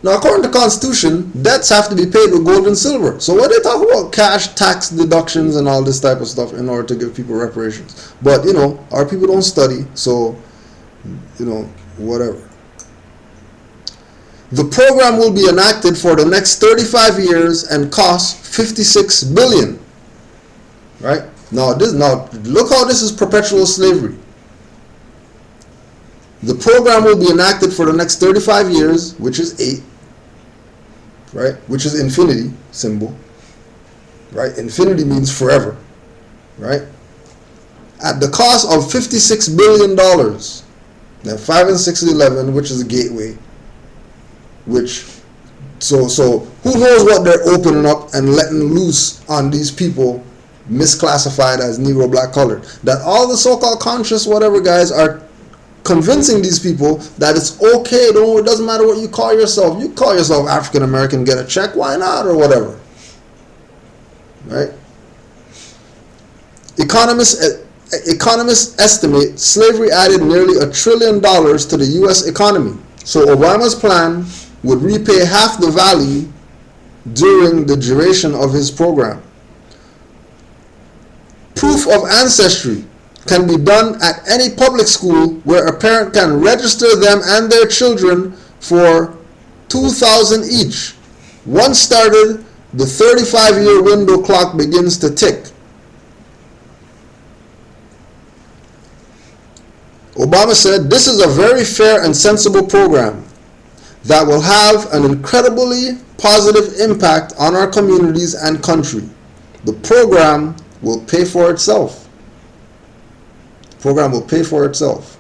Now, according to the Constitution, debts have to be paid with gold and silver. So what they talk about cash, tax deductions, and all this type of stuff in order to give people reparations. But, our people don't study, so, whatever. The program will be enacted for the next 35 years and cost $56 billion. Right? Now, look how this is perpetual slavery. The program will be enacted for the next 35 years, which is 8, right? Which is infinity symbol, right? Infinity means forever, right? At the cost of $56 billion. Now 5 and 6 is 11, which is a gateway. So who knows what they're opening up and letting loose on these people misclassified as Negro, black, colored. That all the so-called conscious whatever guys are convincing these people that it's okay, it doesn't matter what you call yourself. You call yourself African American, get a check, why not, or whatever. Right? Economists estimate slavery added nearly $1 trillion to the U.S. economy. So Obama's plan would repay half the value during the duration of his program. Proof of ancestry can be done at any public school where a parent can register them and their children for $2,000 each. Once started, the 35-year window clock begins to tick. Obama said, "This is a very fair and sensible program that will have an incredibly positive impact on our communities and country. The program will pay for itself." The program will pay for itself.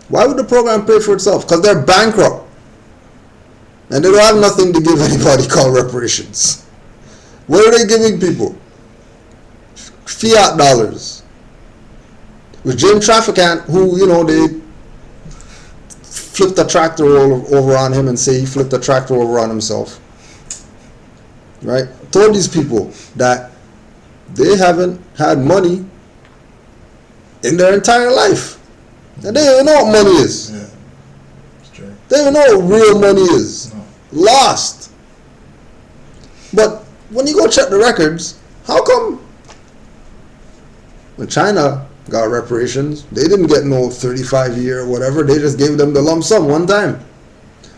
Why would the program pay for itself? Because they're bankrupt. And they don't have nothing to give anybody called reparations. What are they giving people? Fiat dollars. With Jim Trafficant, who, they flipped a tractor over on him and say he flipped a tractor over on himself. Right? Told these people that they haven't had money in their entire life. And they don't even know what money is. Yeah. It's true. They don't even know what real money is. No. Lost. But when you go check the records, how come when China got reparations, they didn't get no 35-year or whatever, they just gave them the lump sum one time.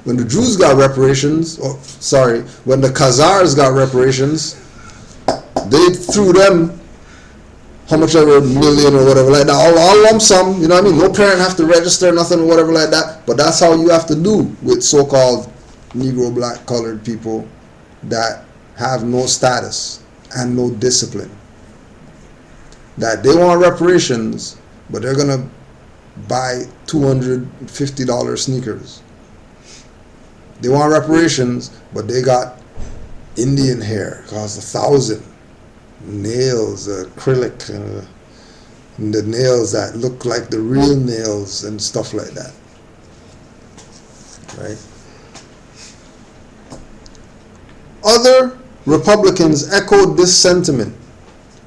When the Jews got reparations, when the Khazars got reparations, they threw them how much ever million or whatever like that, all lump sum, No parent have to register nothing or whatever like that. But that's how you have to do with so-called Negro, black, colored people that have no status and no discipline. That they want reparations, but they're gonna buy $250 sneakers. They want reparations, but they got Indian hair, costs $1,000. Nails, acrylic, and the nails that look like the real nails and stuff like that. Right? Other Republicans echoed this sentiment.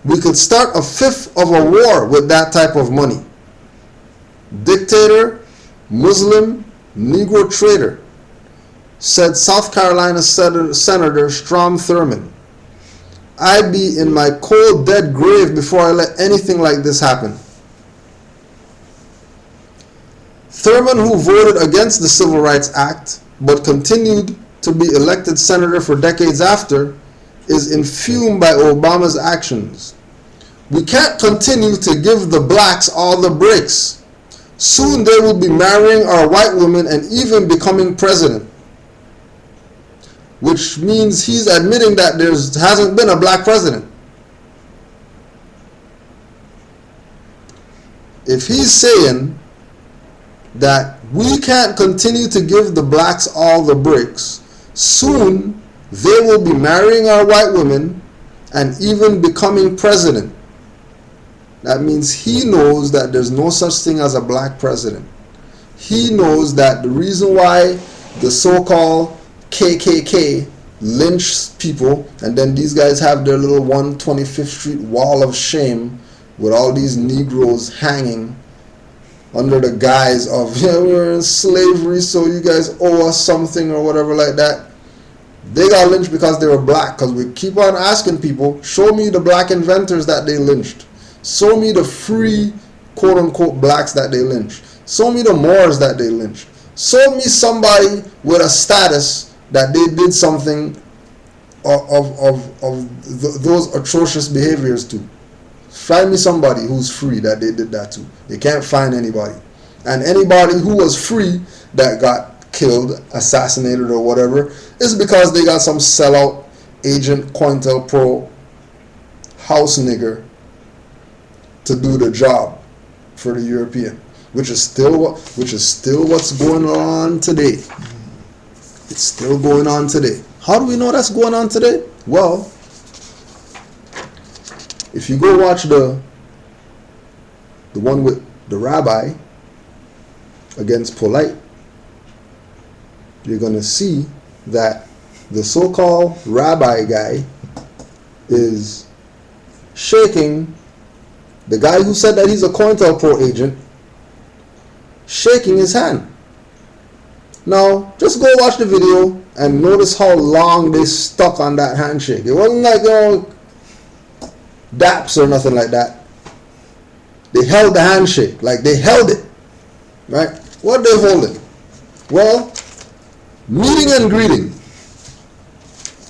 We could start a fifth of a war with that type of money. Dictator, Muslim, Negro trader. said South Carolina Senator Strom Thurmond. I'd be in my cold, dead grave before I let anything like this happen. Thurmond, who voted against the Civil Rights Act but continued to be elected senator for decades after, is infumed by Obama's actions. We can't continue to give the blacks all the breaks. Soon they will be marrying our white women and even becoming president. Which means he's admitting that there hasn't been a black president. If he's saying that we can't continue to give the blacks all the breaks, soon they will be marrying our white women and even becoming president. That means he knows that there's no such thing as a black president. He knows that the reason why the so-called KKK lynch people, and then these guys have their little 125th Street wall of shame with all these Negroes hanging under the guise of, yeah, we're in slavery, so you guys owe us something or whatever like that. They got lynched because they were black, because we keep on asking people, show me the black inventors that they lynched. Show me the free, quote-unquote, blacks that they lynched. Show me the Moors that they lynched. Show me somebody with a status that they did something of those atrocious behaviors to. Find me somebody who's free that they did that to. They can't find anybody. And anybody who was free that got killed, assassinated or whatever, is because they got some sellout agent COINTELPRO house nigger to do the job for the European, which is still what's going on today. It's still going on today. How do we know that's going on today? Well, if you go watch the one with the rabbi against Polite, you're going to see that the so-called rabbi guy is shaking the guy who said that he's a COINTELPRO agent, shaking his hand. Now, just go watch the video and notice how long they stuck on that handshake. It wasn't like, daps or nothing like that. They held the handshake, like they held it, right? What they holding? Well, meeting and greeting.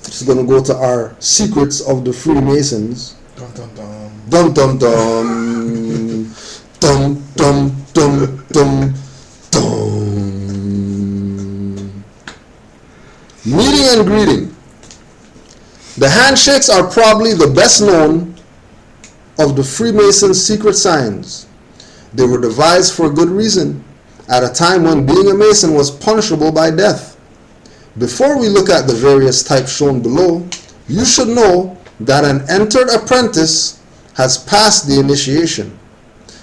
Just gonna go to our secrets of the Freemasons. Dum dum dum. Dum dum dum. Dum dum dum dum dum. Meeting and greeting. The handshakes are probably the best known of the Freemasons' secret signs. They were devised for a good reason, at a time when being a Mason was punishable by death. Before we look at the various types shown below, you should know that an entered apprentice has passed the initiation.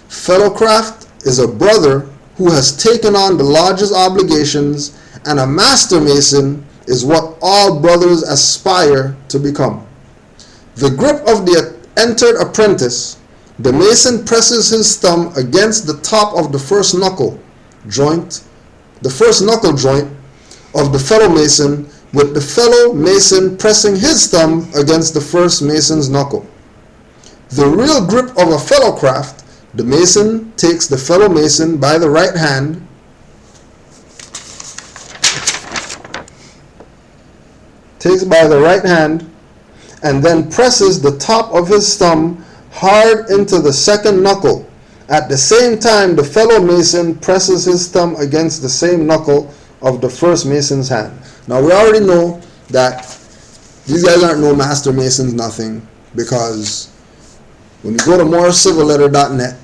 Fellowcraft is a brother who has taken on the lodge's obligations, and a master Mason is what all brothers aspire to become. The grip of the entered apprentice, the Mason presses his thumb against the top of the first knuckle joint of the fellow Mason, with the fellow Mason pressing his thumb against the first Mason's knuckle. The real grip of a fellowcraft, the Mason takes the fellow Mason by the right hand and then presses the top of his thumb hard into the second knuckle. At the same time, the fellow Mason presses his thumb against the same knuckle of the first Mason's hand. Now, we already know that these guys aren't no master Masons, nothing, because when you go to morecivilletter.net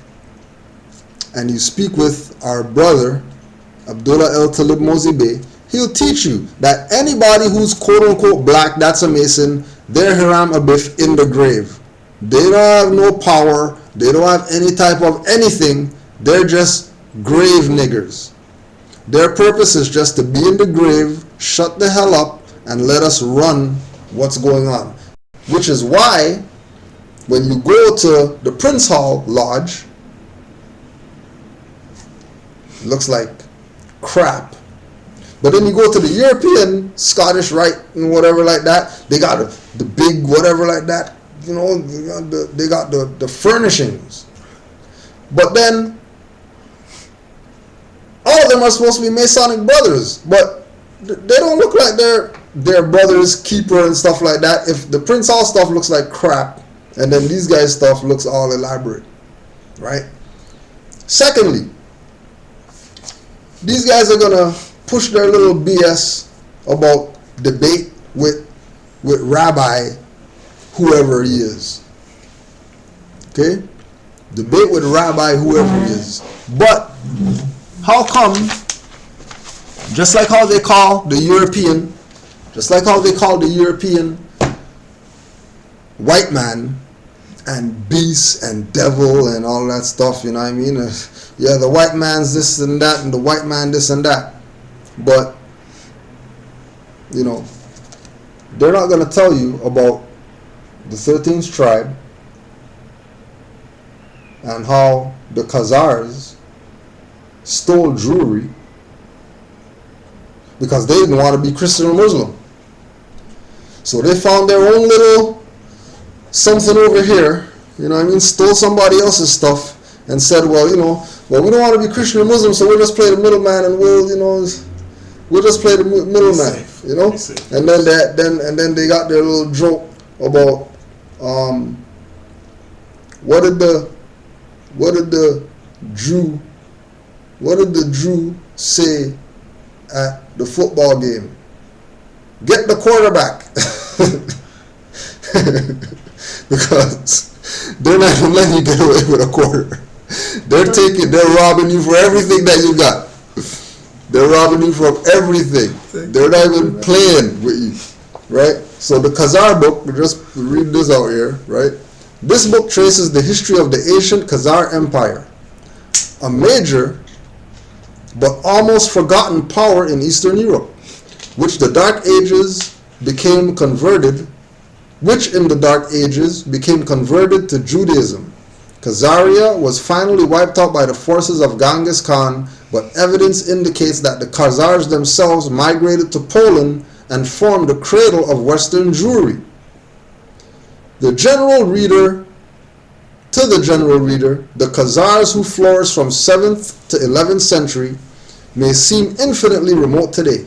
and you speak with our brother, Abdullah El Talib Mozibe, he'll teach you that anybody who's quote-unquote black, that's a Mason, they're Hiram Abif in the grave. They don't have no power. They don't have any type of anything. They're just grave niggers. Their purpose is just to be in the grave, shut the hell up, and let us run what's going on. Which is why, when you go to the Prince Hall Lodge, it looks like crap. But then you go to the European, Scottish Rite and whatever like that, they got the big whatever like that, you know, they got the furnishings. But then, all of them are supposed to be Masonic brothers, but they don't look like they're brothers, keeper and stuff like that. If the Prince Hall stuff looks like crap, and then these guys' stuff looks all elaborate, right? Secondly, these guys are gonna push their little BS about debate with Rabbi, whoever he is. Okay? Debate with Rabbi, whoever he is. But how come, just like how they call the European white man and beast and devil and all that stuff, you know what I mean? Yeah, the white man's this and that, and the white man this and that. But, you know, they're not going to tell you about the 13th tribe and how the Khazars stole jewelry because they didn't want to be Christian or Muslim. So they found their own little something over here, you know what I mean, stole somebody else's stuff and said, well, you know, well, we don't want to be Christian or Muslim, so we'll just play the middleman and we'll just play the middleman, you know. And then they got their little joke about what did the Jew say at the football game? Get the quarterback. Because they're not going to let you get away with a quarter. They're robbing you for everything that you got. They're robbing you from everything. They're not even playing with you, right? So the Khazar book, we just read this out here, right? This book traces the history of the ancient Khazar Empire, a major but almost forgotten power in Eastern Europe, which in the Dark Ages became converted to Judaism. Khazaria was finally wiped out by the forces of Genghis Khan, but evidence indicates that the Khazars themselves migrated to Poland and formed the cradle of Western Jewry. To the general reader, the Khazars who flourished from 7th to 11th century may seem infinitely remote today,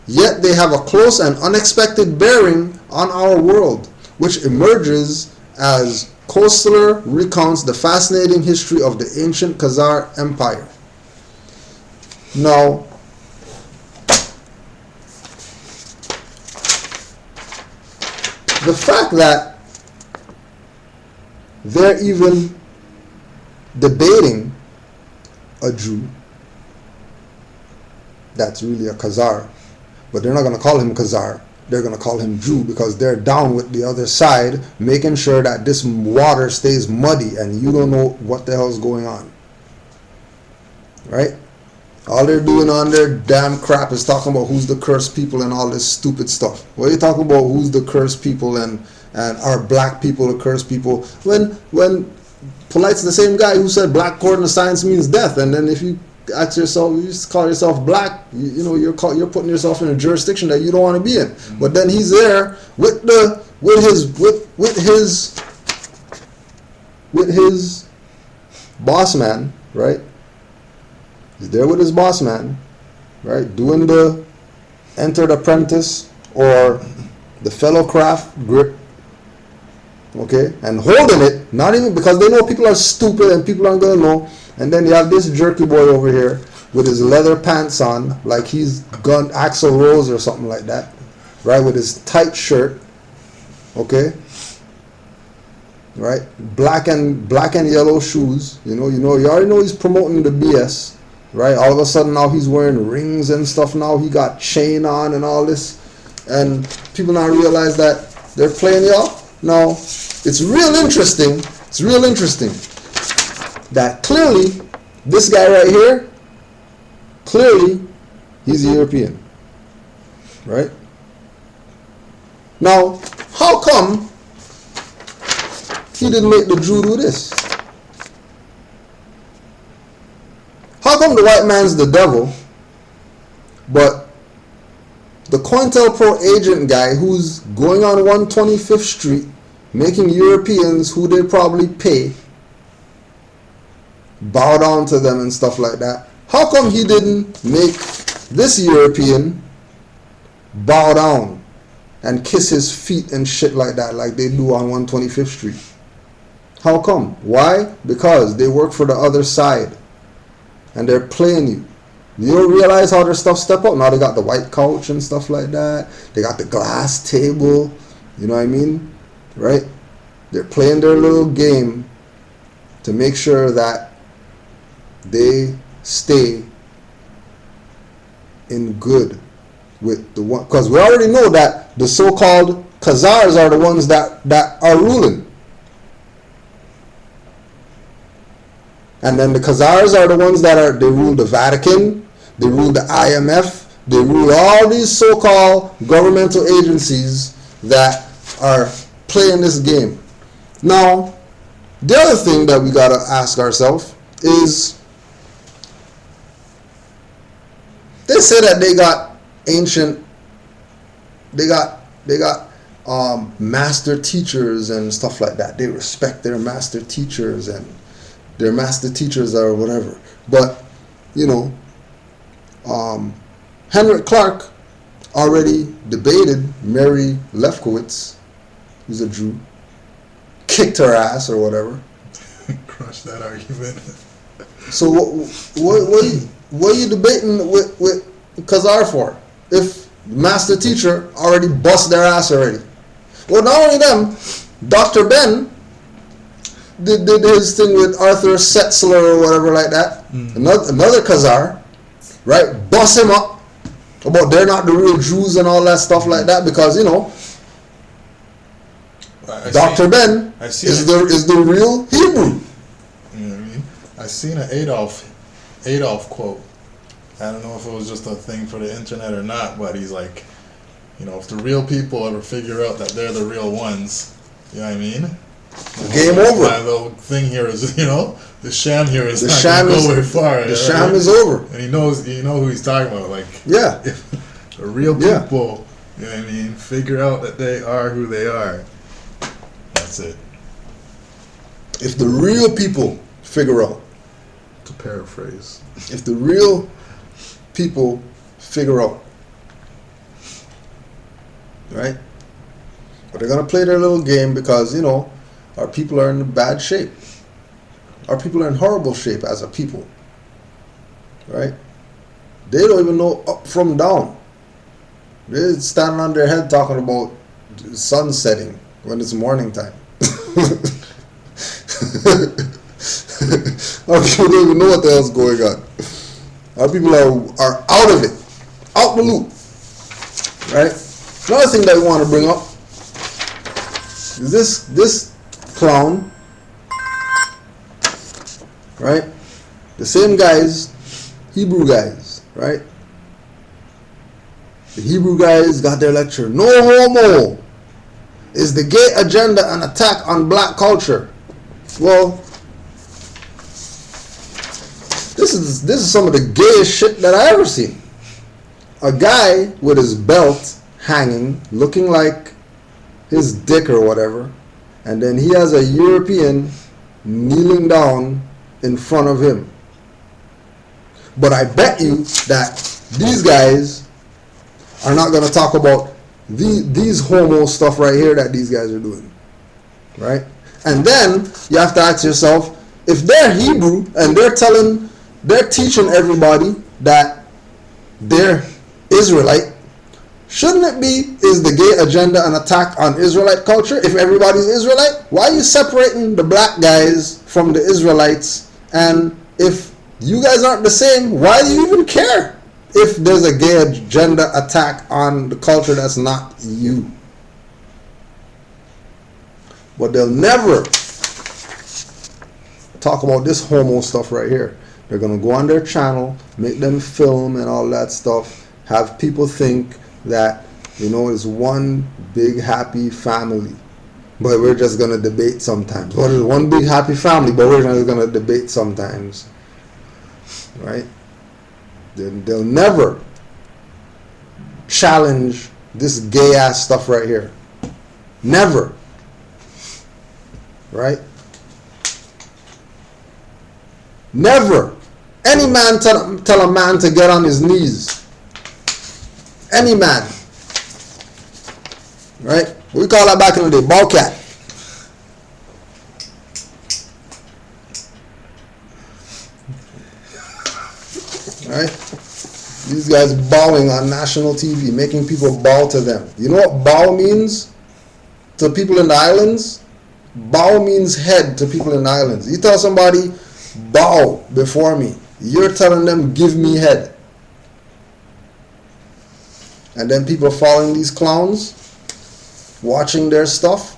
yet they have a close and unexpected bearing on our world, which emerges as Koestler recounts the fascinating history of the ancient Khazar Empire. Now, the fact that they're even debating a Jew that's really a Khazar, but they're not going to call him Khazar. They're going to call him Jew because they're down with the other side, making sure that this water stays muddy and you don't know what the hell's going on. Right? All they're doing on their damn crap is talking about who's the cursed people and all this stupid stuff. What are you talking about who's the cursed people and are black people the cursed people? When Polite's the same guy who said black according to science means death, and then if you ask yourself, you just call yourself black, you know, you're putting yourself in a jurisdiction that you don't want to be in. Mm-hmm. But then he's there with his boss man, right? He's there with his boss man, right? Doing the entered apprentice or the fellow craft grip, okay? And holding it, not even because they know people are stupid and people aren't going to know. And then you have this jerky boy over here with his leather pants on, like he's gone Axl Rose or something like that, right? With his tight shirt, okay, right? Black and yellow shoes. You already know he's promoting the BS, right? All of a sudden now he's wearing rings and stuff. Now he got chain on and all this, and people now realize that they're playing y'all. Now it's real interesting. It's real interesting that clearly this guy right here, clearly he's a European, right? Now, how come he didn't make the Jew do this? How come the white man's the devil, but the COINTELPRO agent guy who's going on 125th Street making Europeans who they probably pay bow down to them and stuff like that, how come he didn't make this European bow down and kiss his feet and shit like that, like they do on 125th Street? How come? Why? Because they work for the other side and they're playing you. You don't realize how their stuff step up. Now they got the white couch and stuff like that. They got the glass table. You know what I mean? Right? They're playing their little game to make sure that they stay in good with the one. Because we already know that the so-called Khazars are the ones that are ruling. And then the Khazars are the ones they rule the Vatican, they rule the IMF, they rule all these so-called governmental agencies that are playing this game. Now, the other thing that we gotta ask ourselves is, they say that they got master teachers and stuff like that. They respect their master teachers and their master teachers or whatever. But, you know, Henrik Clark already debated Mary Lefkowitz, who's a Jew, kicked her ass or whatever. Crush that argument. So what are you debating with Khazar for? If master teacher already bust their ass already. Well, not only them, Dr. Ben did his thing with Arthur Setzler or whatever like that. Another Khazar, right? Bust him up about they're not the real Jews and all that stuff like that, because, you know, Dr. Ben is the real Hebrew. You know what I mean? I seen an Adolf quote. I don't know if it was just a thing for the internet or not, but he's like, you know, if the real people ever figure out that they're the real ones, you know what I mean? Game over. My little thing here is, you know, the sham here is not going to go very far. The sham is over. And you know who he's talking about. Like, yeah, if the real people, you know what I mean, figure out that they are who they are, that's it. If the real people figure out, to paraphrase, if the real people figure out, right? But they're gonna play their little game because, you know, our people are in bad shape. Our people are in horrible shape as a people, right? They don't even know up from down. They're standing on their head talking about sun setting when it's morning time. Our people don't even know what the hell's going on. Our people are out of it, out the loop, right? Another thing that we want to bring up is this clown, right? The same guys, Hebrew guys, right? The Hebrew guys got their lecture. No homo. Is the gay agenda an attack on black culture? Well, this is some of the gayest shit that I ever seen. A guy with his belt hanging, looking like his dick or whatever, and then he has a European kneeling down in front of him. But I bet you that these guys are not going to talk about these homo stuff right here that these guys are doing, right? And then you have to ask yourself, if they're Hebrew and they're teaching everybody that they're Israelite, shouldn't it be, is the gay agenda an attack on Israelite culture? If everybody's Israelite, why are you separating the black guys from the Israelites? And if you guys aren't the same, why do you even care if there's a gay agenda attack on the culture that's not you? But they'll never talk about this homo stuff right here. They're going to go on their channel, make them film and all that stuff, have people think that, you know, it's one big happy family, but we're just going to debate sometimes. What is one big happy family, but we're just going to debate sometimes, right? They'll never challenge this gay ass stuff right here. Never. Right? Never. Any man tell a man to get on his knees. Any man. Right? We call that back in the day, ball cat. Right? These guys bowing on national TV, making people bow to them. You know what bow means to people in the islands? Bow means head to people in the islands. You tell somebody, bow before me. You're telling them, give me head. And then people following these clowns, watching their stuff.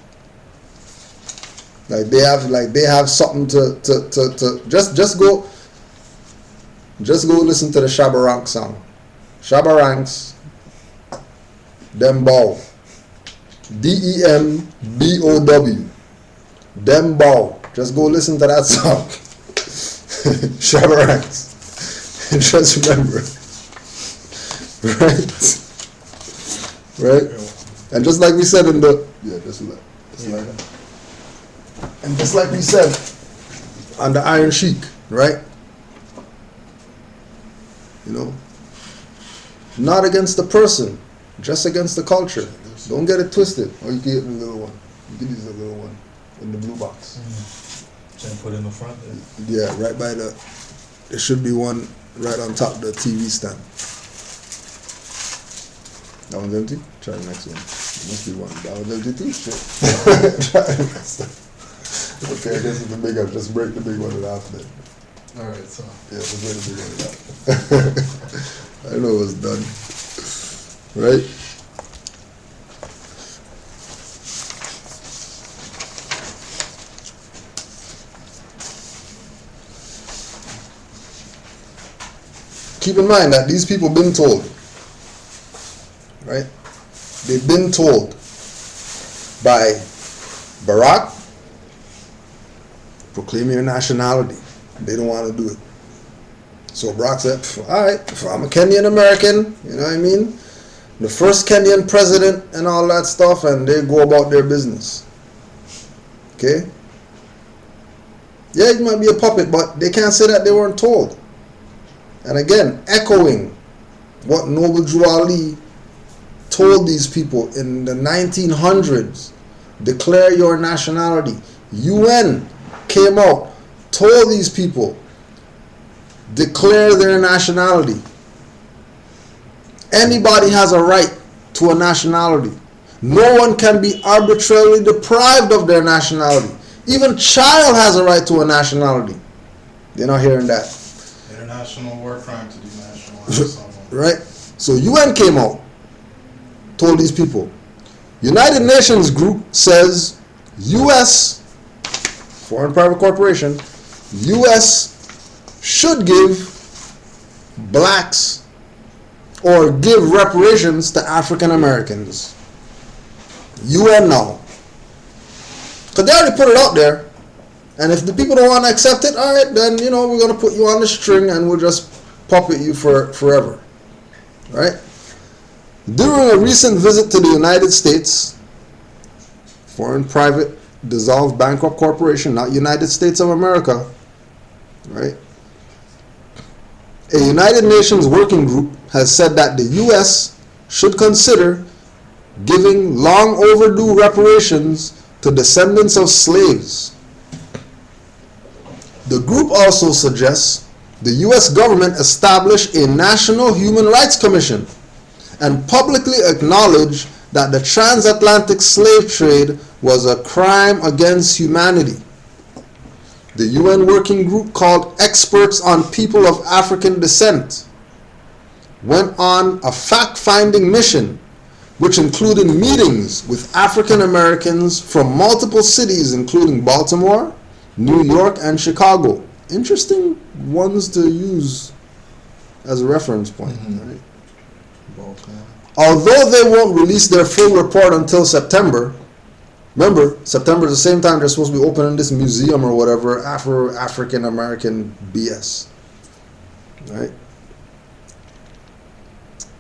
Like they have something to just go listen to the Shabarank song. Shabaranks, them bow. DEMBOW. Them bow. Just go listen to that song. Shabaranks. Just remember. Right? And just like we said in the and just like we said on the Iron Sheik, right? You know, not against the person, just against the culture. Don't get it twisted. Or you can get the little one. You can use the little one in the blue box. And put in the front there. Yeah, right by the. There should be one right on top of the TV stand. That one's empty? Try the next one. There must be one. That one's empty too? Shit. Try the next one. Okay, I guess it's the big one. Just break the big one and after that. Alright, so. Yeah, just break the big one and after. I know it was done. Right? Keep in mind that these people been told. Right? They've been told by Barack, proclaim your nationality. They don't want to do it. So Barack said, alright, I'm a Kenyan American, you know what I mean? The first Kenyan president and all that stuff, and they go about their business. Okay? Yeah, it might be a puppet, but they can't say that they weren't told. And again, echoing what Noble Drew Ali told these people in the 1900s, declare your nationality. UN came out, told these people, declare their nationality. Anybody has a right to a nationality. No one can be arbitrarily deprived of their nationality. Even child has a right to a nationality. You're not hearing that. International war crime to denationalize someone. Right? So UN came out, told these people. United Nations group says US, foreign private corporation, US should give blacks or give reparations to African Americans. UN now. Because they already put it out there. And if the people don't want to accept it, alright, then, you know, we're going to put you on the string and we'll just puppet you for forever. Right? During a recent visit to the United States, foreign private dissolved bankrupt corporation, not United States of America, right? A United Nations working group has said that the U.S. should consider giving long overdue reparations to descendants of slaves. The group also suggests the U.S. government establish a National Human Rights Commission and publicly acknowledge that the transatlantic slave trade was a crime against humanity. The UN working group, called Experts on People of African Descent, went on a fact-finding mission which included meetings with African Americans from multiple cities including Baltimore, New York, and Chicago. Interesting ones to use as a reference point. Right? Although they won't release their full report until September, remember, September is the same time they're supposed to be opening this museum or whatever, African American BS. Right?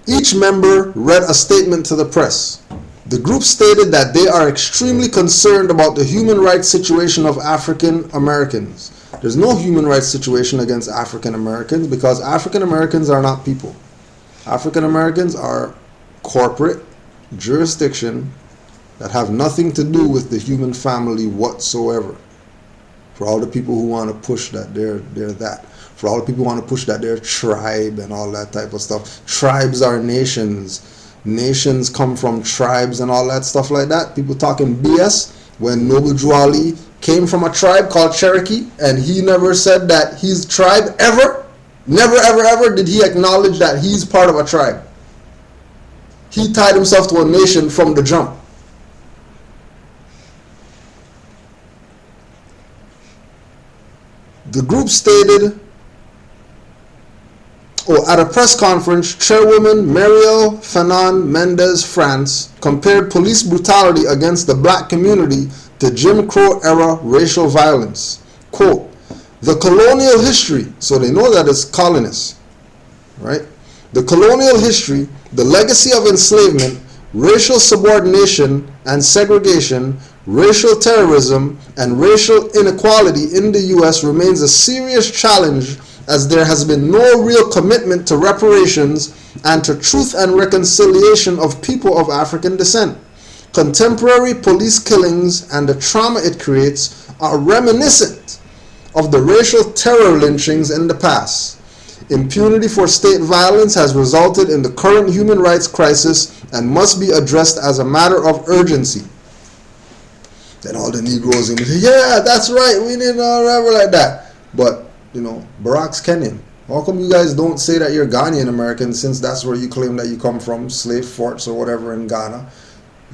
Each member read a statement to the press. The group stated that they are extremely concerned about the human rights situation of African Americans. There's no human rights situation against African Americans because African Americans are not people. African Americans are corporate jurisdiction that have nothing to do with the human family whatsoever. For all the people who want to push that they're that. For all the people who want to push that they're tribe and all that type of stuff. Tribes are nations. Nations come from tribes and all that stuff like that. People talking BS when Noble Drew Ali came from a tribe called Cherokee and he never said that he's tribe ever. Never ever ever did he acknowledge that he's part of a tribe. He tied himself to a nation from the jump. The group stated, at a press conference, Chairwoman Marielle Fanon Mendez France compared police brutality against the black community to Jim Crow era racial violence. Quote, the colonial history, so they know that it's colonists, right? The colonial history, the legacy of enslavement, racial subordination and segregation, racial terrorism, and racial inequality in the U.S. remains a serious challenge as there has been no real commitment to reparations and to truth and reconciliation of people of African descent. Contemporary police killings and the trauma it creates are reminiscent of the racial terror lynchings in the past. Impunity for state violence has resulted in the current human rights crisis and must be addressed as a matter of urgency. Then all the Negroes in say, yeah, that's right, we need whatever like that. But, Barack's Kenyan. How come you guys don't say that you're Ghanaian American since that's where you claim that you come from, slave forts or whatever in Ghana?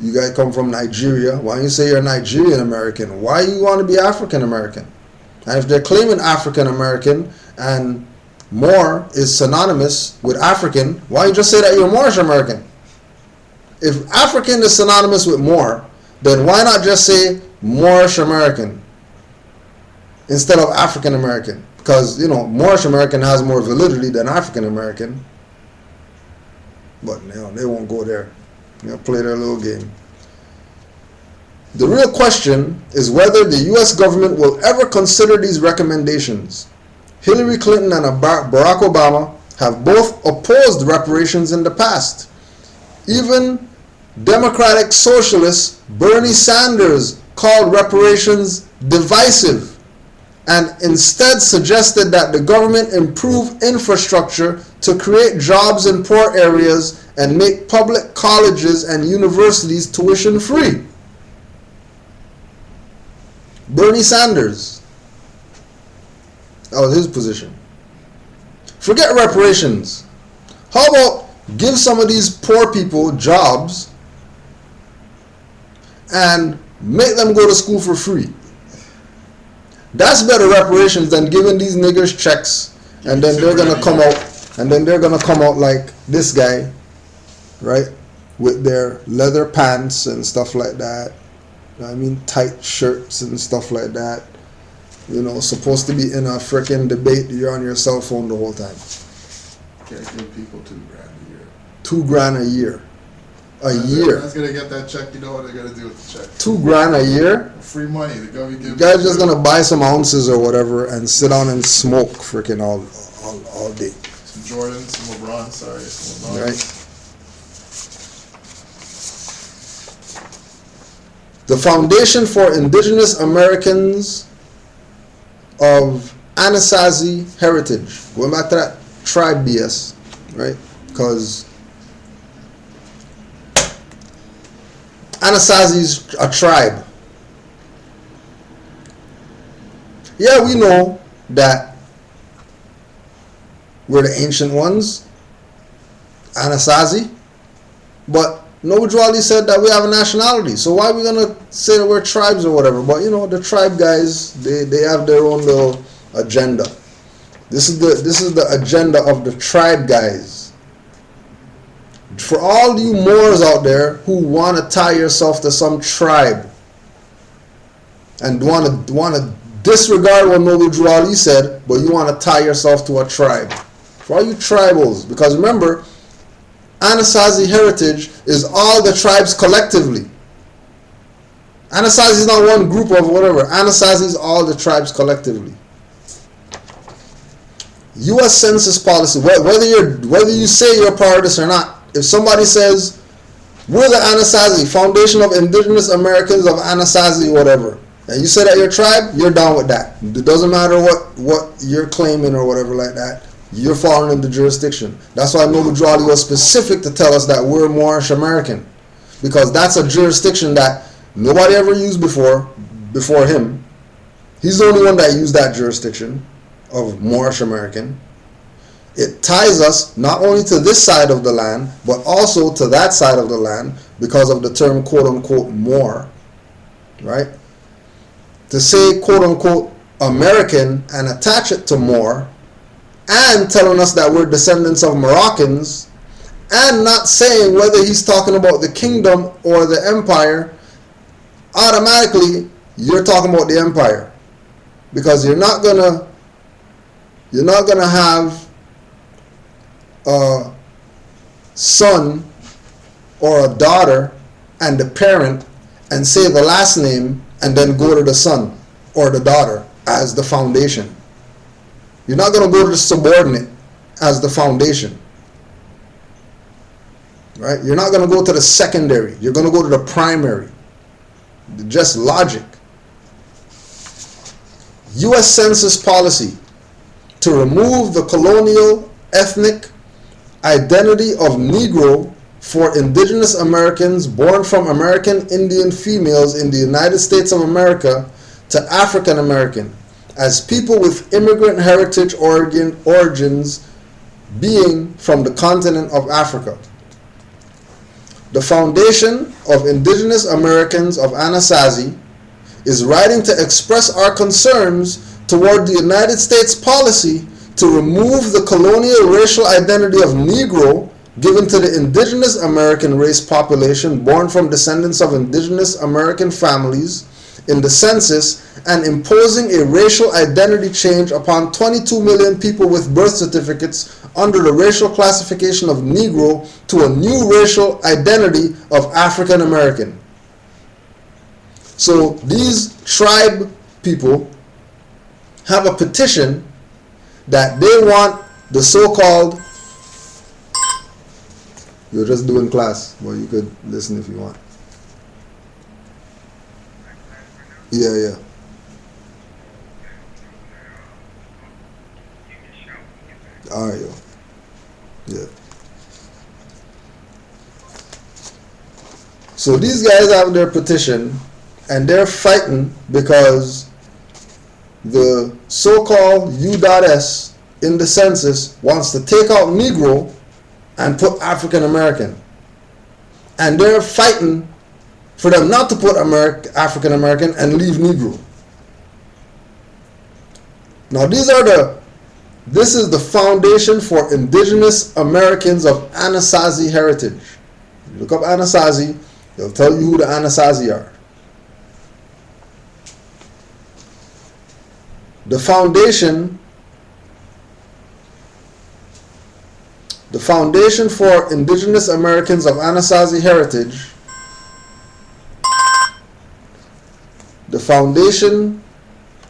You guys come from Nigeria. Why don't you say you're Nigerian American? Why you want to be African American? And if they're claiming African American and Moor is synonymous with African, why don't you just say that you're Moorish American? If African is synonymous with Moor, then why not just say Moorish American instead of African American? Because, Moorish American has more validity than African American. But, they won't go there. They'll play their little game. The real question is whether the U.S. government will ever consider these recommendations. Hillary Clinton and Barack Obama have both opposed reparations in the past. Even Democratic Socialist Bernie Sanders called reparations divisive and instead suggested that the government improve infrastructure to create jobs in poor areas and make public colleges and universities tuition free. Bernie Sanders, that was his position. Forget reparations. How about give some of these poor people jobs and make them go to school for free? That's better reparations than giving these niggers checks and then they're gonna come out like this guy, right? With their leather pants and stuff like that. Tight shirts and stuff like that. Supposed to be in a freaking debate. You're on your cell phone the whole time. Can't give people $2,000 a year. $2,000 a year. A year. That's gonna get that check. You know what they're gonna do with the check? $2,000 a year. Free money. The government gives. You guys just gonna buy some ounces or whatever and sit down and smoke freaking all day. Some Jordan, some LeBron. Sorry, some LeBron. Right. The Foundation for Indigenous Americans of Anasazi Heritage. Going back to that tribe BS, right? Because Anasazi's a tribe. Yeah, we know that we're the ancient ones, Anasazi, but Noble Drew Ali said that we have a nationality. So why are we gonna say that we're tribes or whatever? But the tribe guys, they have their own little agenda. This is the agenda of the tribe guys. For all you Moors out there who want to tie yourself to some tribe and want to disregard what Noble Drew Ali said, but you want to tie yourself to a tribe. For all you tribals, because remember, Anasazi heritage is all the tribes collectively. Anasazi is not one group of whatever. Anasazi is all the tribes collectively. U.S. Census policy, whether you say you're part of this or not, if somebody says, we're the Anasazi, Foundation of Indigenous Americans of Anasazi, whatever, and you say that your tribe, you're down with that. It doesn't matter what you're claiming or whatever like that. You're falling into jurisdiction. That's why Noble Drawley was specific to tell us that we're Moorish American, because that's a jurisdiction that nobody ever used before him. He's the only one that used that jurisdiction of Moorish American. It ties us not only to this side of the land, but also to that side of the land because of the term quote-unquote Moor, right? To say quote-unquote American and attach it to Moor, and telling us that we're descendants of Moroccans, and not saying whether he's talking about the kingdom or the empire, automatically you're talking about the empire, because you're not gonna have a son or a daughter and the parent and say the last name and then go to the son or the daughter as the foundation. You're not going to go to the subordinate as the foundation, right? You're not going to go to the secondary. You're going to go to the primary. Just logic. U.S. Census policy to remove the colonial ethnic identity of Negro for Indigenous Americans born from American Indian females in the United States of America to African American as people with immigrant heritage origins being from the continent of Africa. The Foundation of Indigenous Americans of Anasazi is writing to express our concerns toward the United States policy to remove the colonial racial identity of Negro given to the Indigenous American race population born from descendants of Indigenous American families in the census and imposing a racial identity change upon 22 million people with birth certificates under the racial classification of Negro to a new racial identity of African American. So these tribe people have a petition that they want the so-called, you're just doing class, but you could listen if you want. Yeah. Alright, yo. Yeah. So these guys have their petition and they're fighting because the so-called U.S. in the census wants to take out Negro and put African American. And they're fighting for them not to put African American and leave Negro. Now this is the Foundation for Indigenous Americans of Anasazi Heritage. You look up Anasazi, they'll tell you who the Anasazi are. The Foundation for Indigenous Americans of Anasazi Heritage, the Foundation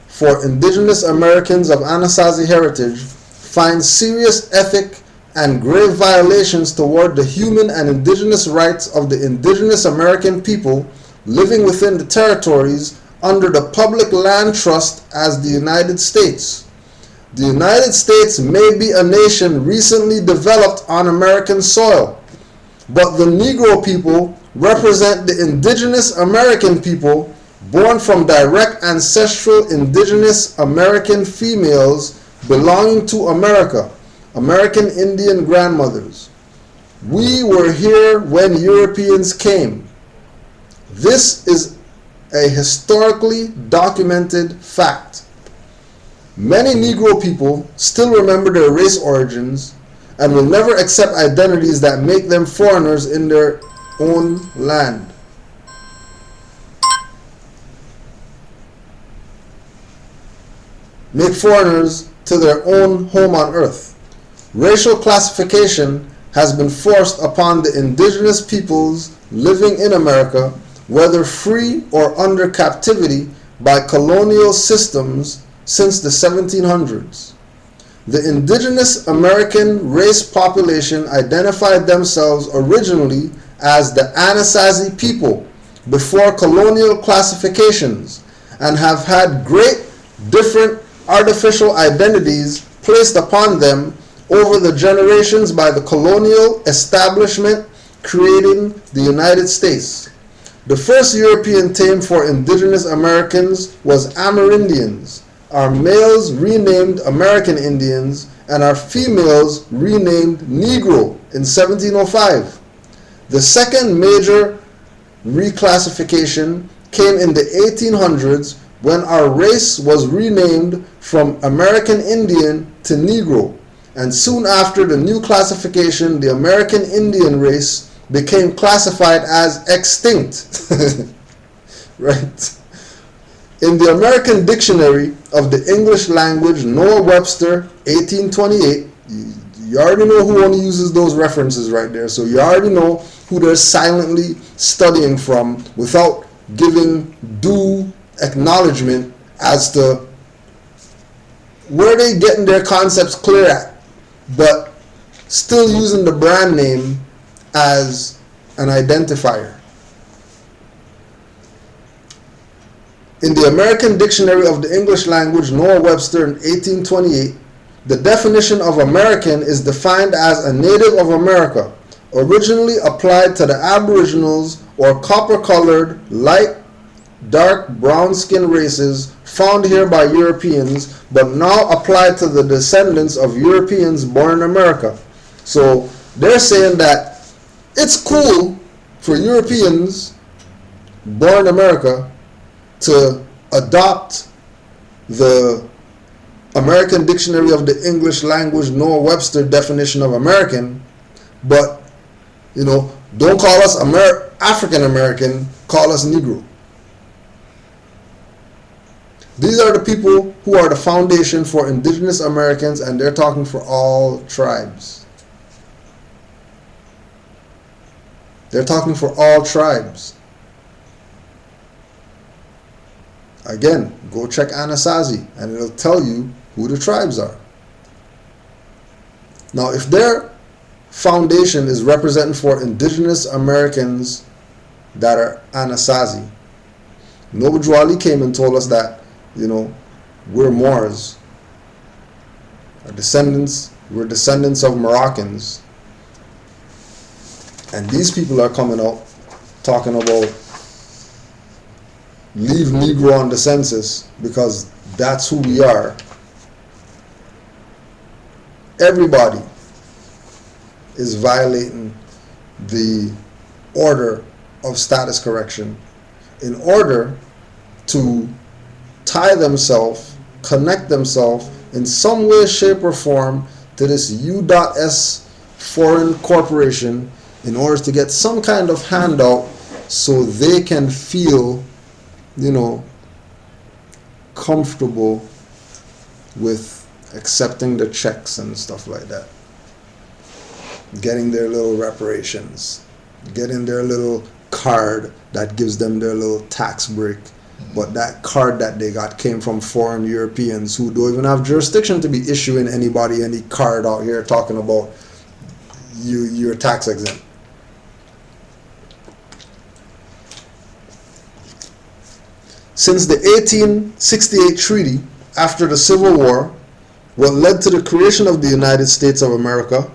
for Indigenous Americans of Anasazi Heritage finds serious ethic and grave violations toward the human and indigenous rights of the indigenous American people living within the territories under the public land trust as the United States. The United States may be a nation recently developed on American soil, but the Negro people represent the indigenous American people born from direct ancestral indigenous American females belonging to America, American Indian grandmothers. We were here when Europeans came. This is a historically documented fact. Many Negro people still remember their race origins and will never accept identities that make them foreigners in their own land. Make foreigners to their own home on earth. Racial classification has been forced upon the indigenous peoples living in America, whether free or under captivity, by colonial systems since the 1700s. The indigenous American race population identified themselves originally as the Anasazi people before colonial classifications, and have had great different artificial identities placed upon them over the generations by the colonial establishment creating the United States. The first European term for indigenous Americans was Amerindians, our males renamed American Indians, and our females renamed Negro in 1705. The second major reclassification came in the 1800s when our race was renamed from American Indian to Negro, and soon after the new classification, the American Indian race became classified as extinct. Right? In the American Dictionary of the English Language, Noah Webster, 1828, you already know who only uses those references right there, so you already know who they're silently studying from without giving due acknowledgement as to where they getting their concepts clear at, but still using the brand name as an identifier. In the American Dictionary of the English Language, Noah Webster, in 1828, the definition of American is defined as a native of America, originally applied to the Aboriginals or copper-colored, light, dark, brown-skinned races found here by Europeans, but now applied to the descendants of Europeans born in America. So they're saying that it's cool for Europeans born in America to adopt the American Dictionary of the English Language, Noah Webster definition of American, but, you know, don't call us African American, call us Negro. These are the people who are the foundation for indigenous Americans, and they're talking for all tribes. They're talking for all tribes. Again, go check Anasazi and it'll tell you who the tribes are. Now, if their foundation is representing for indigenous Americans that are Anasazi, Noble Ali came and told us that, you know, we're Moors. We're descendants of Moroccans. And these people are coming out talking about leave Negro on the census because that's who we are. Everybody is violating the order of status correction in order to tie themselves, connect themselves in some way, shape, or form to this U.S. foreign corporation in order to get some kind of handout so they can feel, you know, comfortable with accepting the checks and stuff like that. Getting their little reparations, getting their little card that gives them their little tax break. But that card that they got came from foreign Europeans who don't even have jurisdiction to be issuing anybody any card out here talking about you're tax exempt. Since the 1868 treaty, after the Civil War, what led to the creation of the United States of America,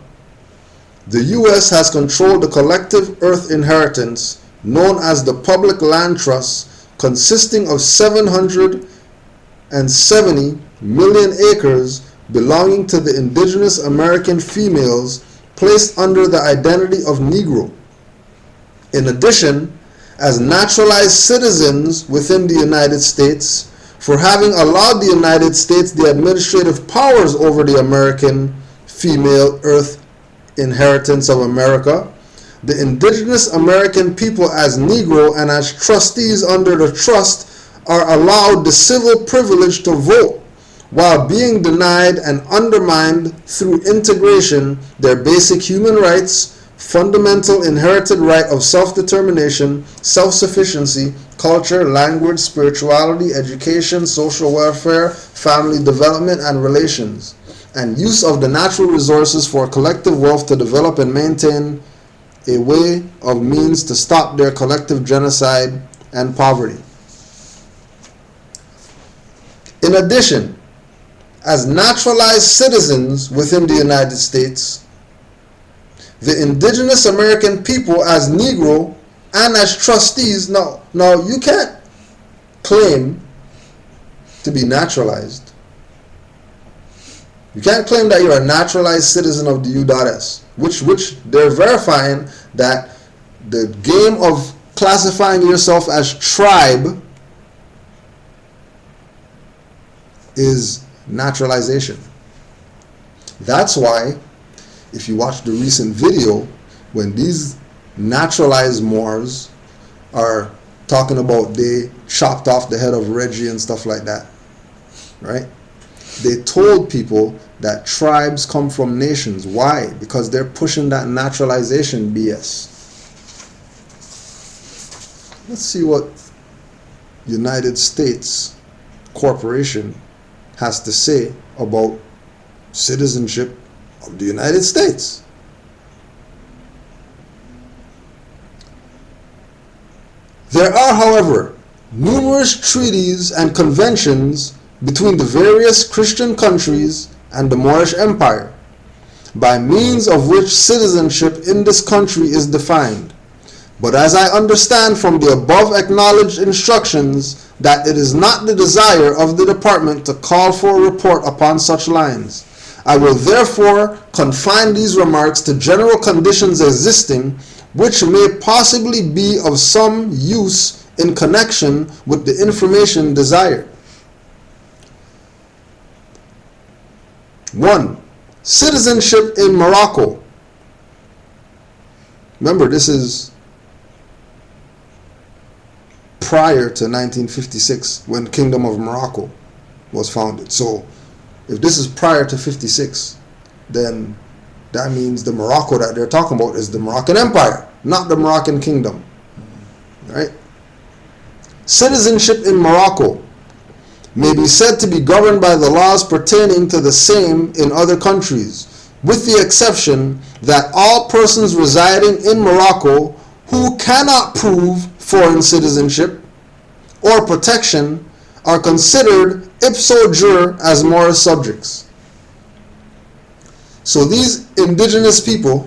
the U.S. has controlled the collective earth inheritance known as the Public Land Trust, consisting of 770 million acres belonging to the indigenous American females placed under the identity of Negro. In addition, as naturalized citizens within the United States, for having allowed the United States the administrative powers over the American female earth inheritance of America, the indigenous American people as Negro and as trustees under the trust are allowed the civil privilege to vote while being denied and undermined through integration their basic human rights, fundamental inherited right of self-determination, self-sufficiency, culture, language, spirituality, education, social welfare, family development and relations, and use of the natural resources for collective wealth to develop and maintain a way of means to stop their collective genocide and poverty. In addition, as naturalized citizens within the United States, the indigenous American people as Negro and as trustees, now you can't claim to be naturalized. You can't claim that you're a naturalized citizen of the U.S., which they're verifying that the game of classifying yourself as tribe is naturalization. That's why, if you watch the recent video, when these naturalized Moors are talking about they chopped off the head of Reggie and stuff like that, right? They told people that tribes come from nations. Why? Because they're pushing that naturalization BS. Let's see what United States Corporation has to say about citizenship of the United States. There are, however, numerous treaties and conventions between the various Christian countries and the Moorish Empire, by means of which citizenship in this country is defined. But as I understand from the above acknowledged instructions that it is not the desire of the department to call for a report upon such lines, I will therefore confine these remarks to general conditions existing which may possibly be of some use in connection with the information desired. 1. Citizenship in Morocco. Remember, this is prior to 1956 when the Kingdom of Morocco was founded. So if this is prior to 56, then that means the Morocco that they're talking about is the Moroccan Empire, not the Moroccan Kingdom. Right? Citizenship in Morocco may be said to be governed by the laws pertaining to the same in other countries, with the exception that all persons residing in Morocco who cannot prove foreign citizenship or protection are considered ipso jure as Moorish subjects. So these indigenous people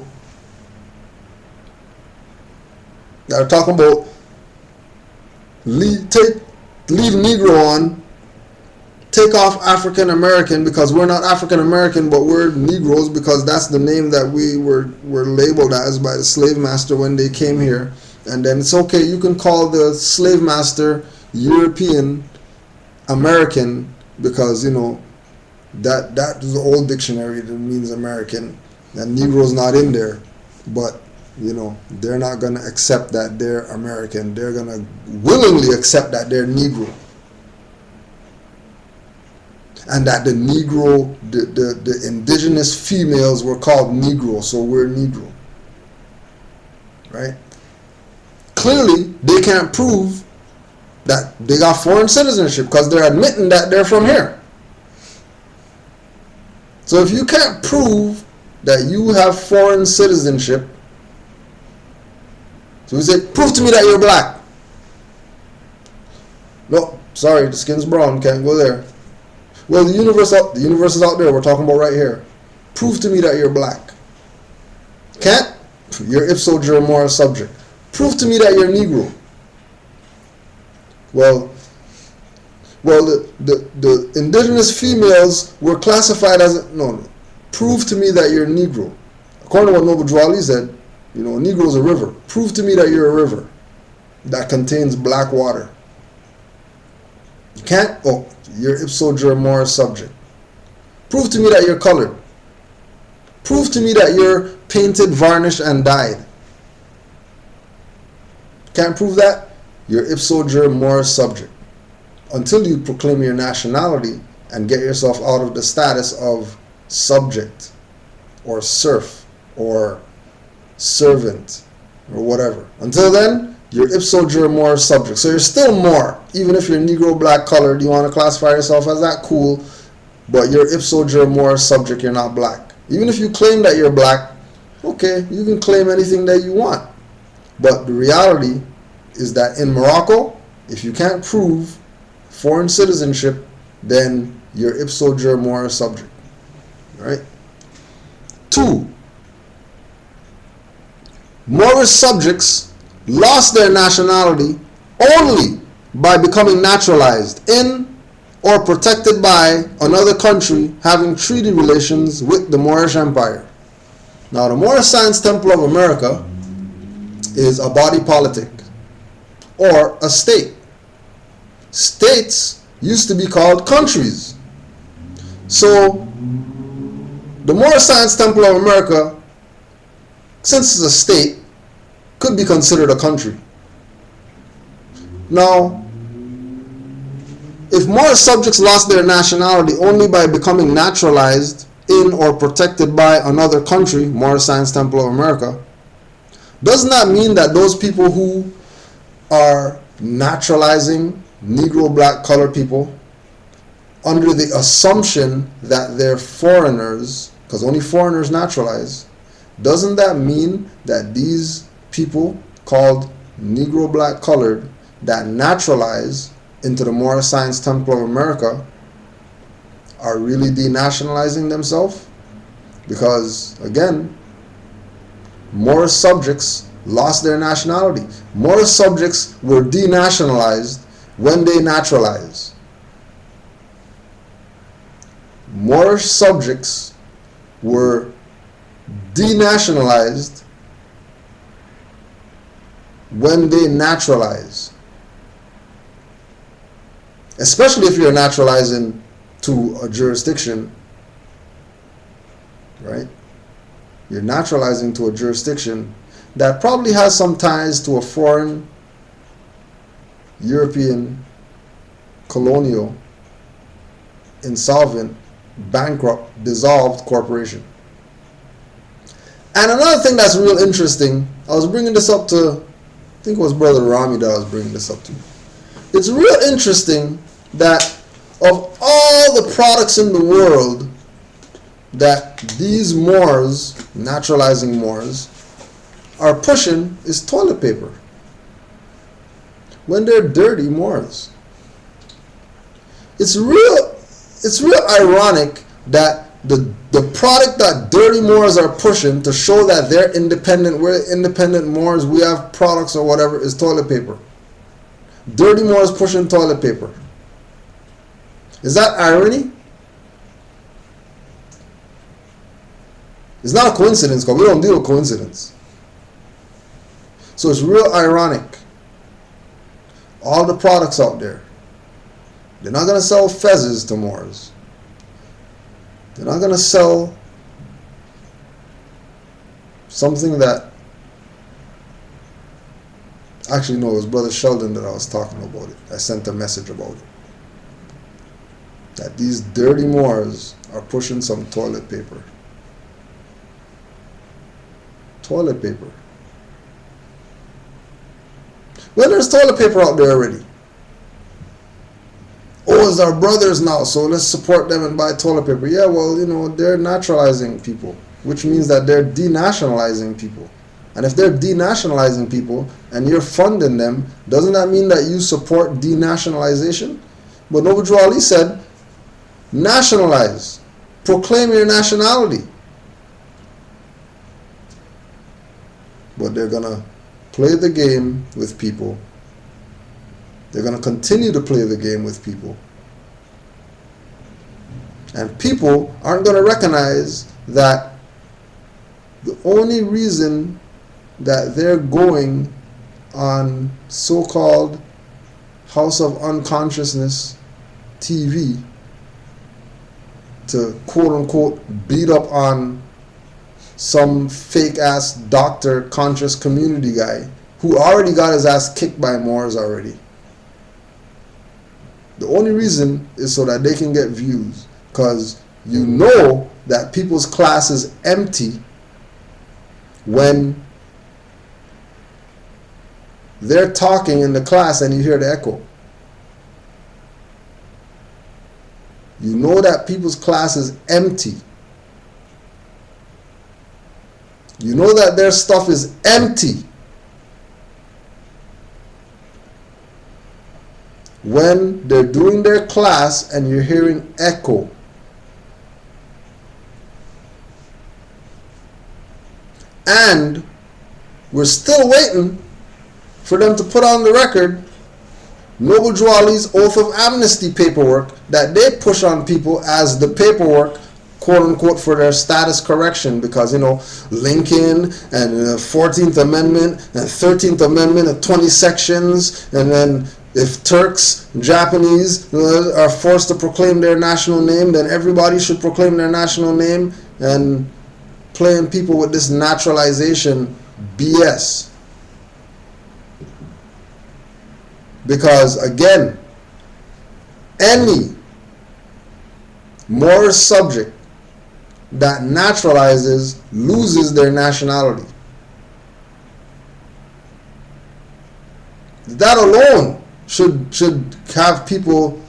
that are talking about leave Negro on, take off African American because we're not African American but we're Negroes because that's the name that we were labeled as by the slave master when they came here. And then it's okay, you can call the slave master European American because, you know, that is the old dictionary that means American, and Negro's not in there. But, you know, they're not going to accept that they're American. They're going to willingly accept that they're Negro. And that the Negro, the indigenous females were called Negro, so we're Negro. Right? Clearly, they can't prove that they got foreign citizenship because they're admitting that they're from here. So if you can't prove that you have foreign citizenship, so we say, prove to me that you're black. No, sorry, the skin's brown, can't go there. Well, the universe is out there, we're talking about right here. Prove to me that you're black. Can't? You're ipso jure Moorish subject. Prove to me that you're Negro. Well, the indigenous females were classified as no. Prove to me that you're Negro. According to what Noble Dwali said, you know, a Negro is a river. Prove to me that you're a river that contains black water. You can't. Oh, you're ipso jure Moorish subject. Prove to me that you're colored. Prove to me that you're painted, varnished, and dyed. Can't prove that? You're ipso jure Moorish subject. Until you proclaim your nationality, and get yourself out of the status of subject or serf or servant or whatever. Until then, you're ipso jure Moorish subject. So you're still Moor. Even if you're Negro, black, colored, you want to classify yourself as that, cool. But you're ipso jure Moorish subject, you're not black. Even if you claim that you're black, okay, you can claim anything that you want. But the reality is that in Morocco, if you can't prove foreign citizenship, then you're ipso jure Moorish subject. Right? 2. Moorish subjects lost their nationality only by becoming naturalized in or protected by another country having treaty relations with the Moorish Empire. Now, the Moorish Science Temple of America is a body politic or a state. States used to be called countries. So, the Moorish Science Temple of America, since it's a state, could be considered a country. Now, if Moorish subjects lost their nationality only by becoming naturalized in or protected by another country, Moorish Science Temple of America, doesn't that mean that those people who are naturalizing Negro, black, colored people under the assumption that they're foreigners, because only foreigners naturalize, doesn't that mean that these people called Negro, black, colored that naturalize into the Moorish Science Temple of America are really denationalizing themselves? Because, again, Moorish subjects lost their nationality. Moorish subjects were denationalized when they naturalized. Moorish subjects were denationalized when they naturalize. Especially if you're naturalizing to a jurisdiction, right? You're naturalizing to a jurisdiction that probably has some ties to a foreign, European, colonial, insolvent, bankrupt, dissolved corporation. And another thing that's real interesting, I was bringing this up to, I think it was Brother Rami that I was bringing this up to. It's real interesting that of all the products in the world that these Moors, naturalizing Moors, are pushing is toilet paper. When they're dirty Moors. It's real ironic that the product that dirty Moors are pushing to show that they're independent, we're independent Moors, we have products or whatever, is toilet paper. Dirty Moors pushing toilet paper. Is that irony? It's not a coincidence, because we don't deal with coincidence. So it's real ironic. All the products out there, they're not going to sell fezzes to Moors. They're not going to sell something that, actually no, it was Brother Sheldon that I was talking about it. I sent a message about it. That these dirty Moors are pushing some toilet paper. Toilet paper. Well, there's toilet paper out there already. Oh, it's our brothers now, so let's support them and buy toilet paper. Yeah, well, you know, they're naturalizing people, which means that they're denationalizing people. And if they're denationalizing people and you're funding them, doesn't that mean that you support denationalization? But Noble Drew Ali said, nationalize. Proclaim your nationality. But they're going to play the game with people. They're going to continue to play the game with people. And people aren't going to recognize that the only reason that they're going on so-called House of Unconsciousness TV to quote-unquote beat up on some fake-ass doctor, conscious community guy who already got his ass kicked by Moors already. The only reason is so that they can get views. Because you know that people's class is empty when they're talking in the class and you hear the echo. You know that people's class is empty. You know that their stuff is empty when they're doing their class and you're hearing echo. And we're still waiting for them to put on the record Noble Drew Ali's oath of amnesty paperwork that they push on people as the paperwork, quote unquote, for their status correction, because, you know, Lincoln and the 14th Amendment and 13th Amendment and 20 sections, and then if Turks, Japanese are forced to proclaim their national name, then everybody should proclaim their national name, and playing people with this naturalization BS. Because again, any Moorish subject that naturalizes loses their nationality. That alone should have people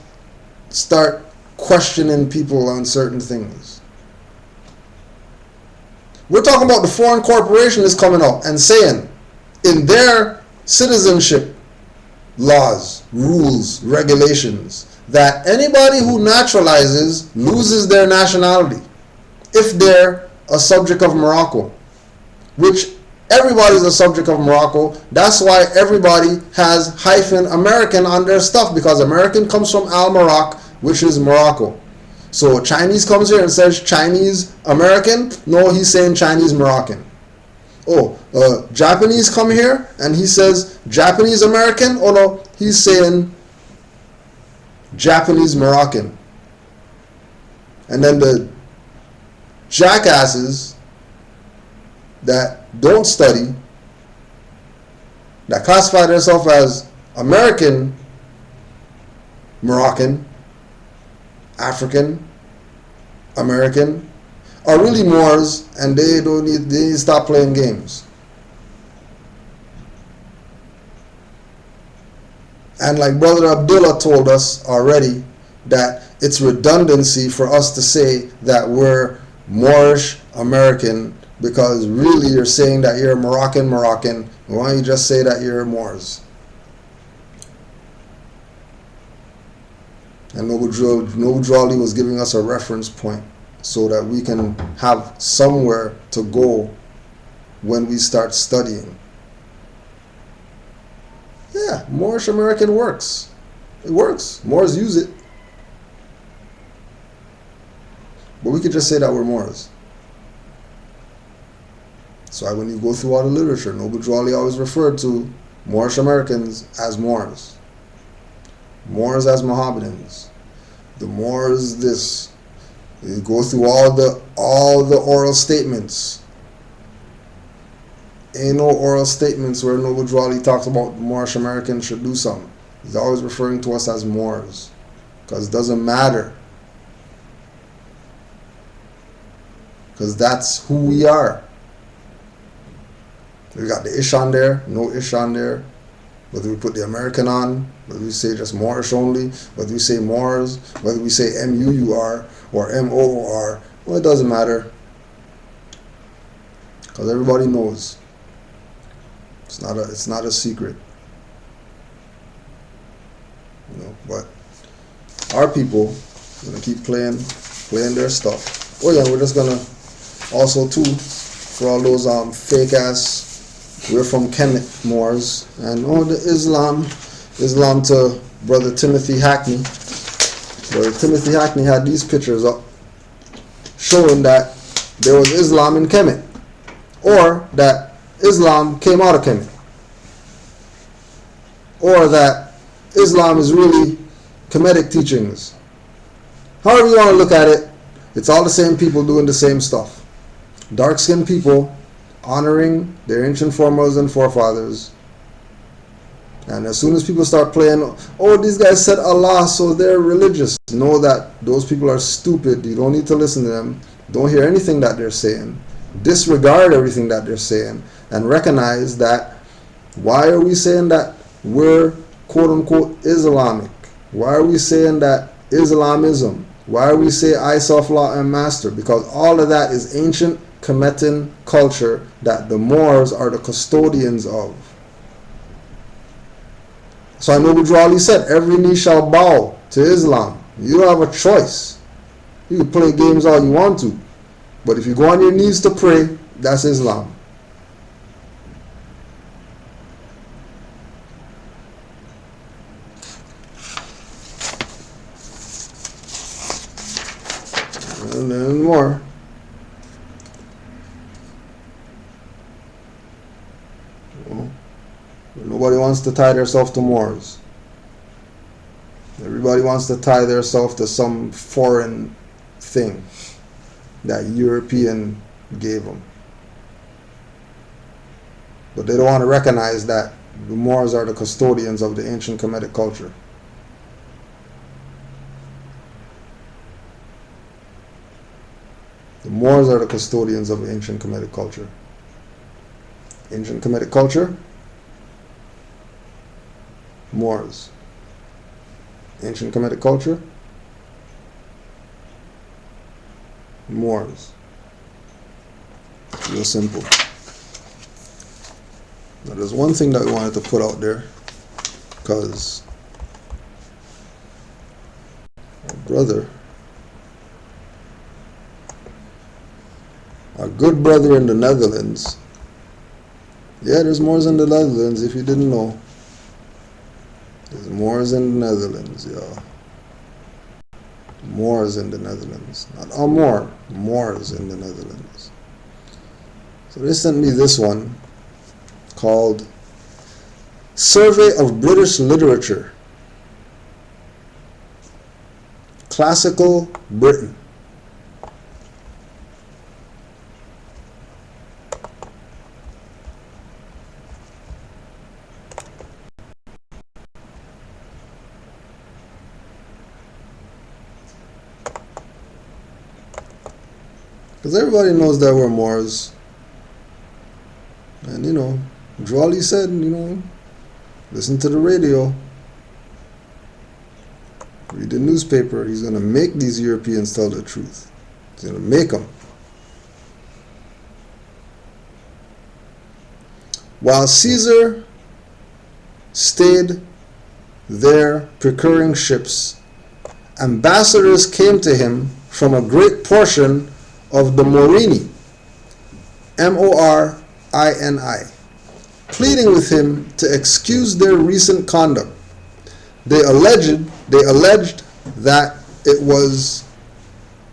start questioning people on certain things. We're talking about the foreign corporation is coming out and saying in their citizenship laws, rules, regulations, that anybody who naturalizes loses their nationality if they're a subject of Morocco, which everybody's a subject of Morocco. That's why everybody has hyphen American on their stuff, because American comes from Al-Maroc, which is Morocco. So Chinese comes here and says Chinese American. No, he's saying Chinese Moroccan. Oh, Japanese come here and he says Japanese American. Oh no, he's saying Japanese Moroccan. And then the jackasses that don't study, that classify themselves as American Moroccan, African American, are really Moors, and they need to stop playing games. And like Brother Abdullah told us already, that it's redundancy for us to say that we're Moorish American, because really you're saying that you're Moroccan. Why don't you just say that you're Moors? And Noble Drew Ali was giving us a reference point so that we can have somewhere to go when we start studying. Yeah, Moorish American works. It works. Moors use it. But we could just say that we're Moors. So when you go through all the literature, Noble Drew Ali always referred to Moorish Americans as Moors. Moors as Mohammedans. The Moors this. You go through all the oral statements. Ain't no oral statements where Noble Drew Ali talks about Moorish Americans should do something. He's always referring to us as Moors, because it doesn't matter. Because that's who we are. We got the ish on there, no ish on there. Whether we put the American on, whether we say just Moorish only, whether we say Moors, whether we say M-U-U-R or M-O-O-R, well, it doesn't matter. Because everybody knows. It's not a secret. You know, but our people are gonna keep playing their stuff. Oh yeah, we're just gonna also too, for all those fake ass, we're from Kemet Moors, and the Islam to Brother Timothy Hackney. Brother Timothy Hackney had these pictures up showing that there was Islam in Kemet, or that Islam came out of Kemet, or that Islam is really Kemetic teachings. However you want to look at it, it's all the same people doing the same stuff. Dark-skinned people honoring their ancient foremothers and forefathers, And as soon as people start playing, oh, these guys said Allah, so they're religious. Know that those people are stupid. You don't need to listen to them. Don't hear anything that they're saying. Disregard everything that they're saying. And recognize that, why are we saying that we're quote-unquote Islamic? Why are we saying that Islamism? Why are we say I, self, law, and master? Because all of that is ancient Kemetan culture that the Moors are the custodians of. So I know what Raleigh said, every knee shall bow to Islam. You don't have a choice. You can play games all you want to. But if you go on your knees to pray, that's Islam. And then more. Nobody wants to tie themselves to Moors. Everybody wants to tie themselves to some foreign thing that European gave them. But they don't want to recognize that the Moors are the custodians of the ancient Kemetic culture. The Moors are the custodians of ancient Kemetic culture. Ancient Kemetic culture, Moors. Ancient Kemetic culture, Moors. Real simple. Now there's one thing that we wanted to put out there, because our brother, our good brother in the Netherlands, yeah, there's Moors in the Netherlands if you didn't know. There's Moors in the Netherlands, y'all. Moors in the Netherlands. Not a Moor, Moors in the Netherlands. So they sent me this one called Survey of British Literature. Classical Britain. Because everybody knows that we're Moors. And, Drawley said, listen to the radio, read the newspaper. He's going to make these Europeans tell the truth. He's going to make them. While Caesar stayed there procuring ships, ambassadors came to him from a great portion of the Morini, Morini, pleading with him to excuse their recent conduct. They alleged that it was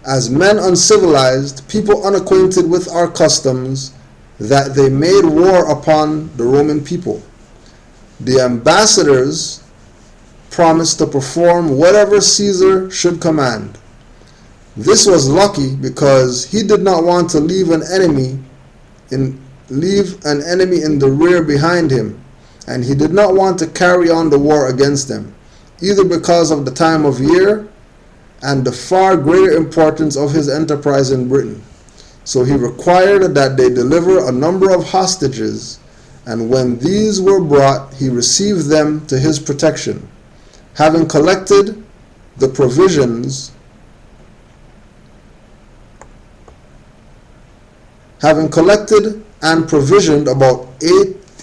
as men uncivilized, people unacquainted with our customs, that they made war upon the Roman people. The ambassadors promised to perform whatever Caesar should command. This was lucky because he did not want to leave an enemy in the rear behind him, and he did not want to carry on the war against them, either because of the time of year and the far greater importance of his enterprise in Britain. So he required that they deliver a number of hostages, and when these were brought, he received them to his protection. Having collected the provisions, having collected and provisioned about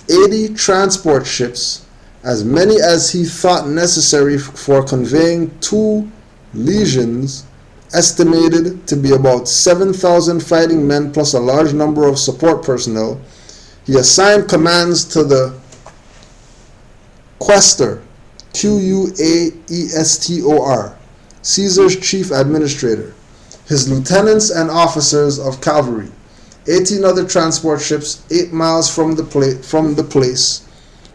80 transport ships, as many as he thought necessary for conveying 2 legions, estimated to be about 7,000 fighting men plus a large number of support personnel, he assigned commands to the Quaestor, Quaestor, Caesar's chief administrator, his lieutenants and officers of cavalry, 18 other transport ships 8 miles from the place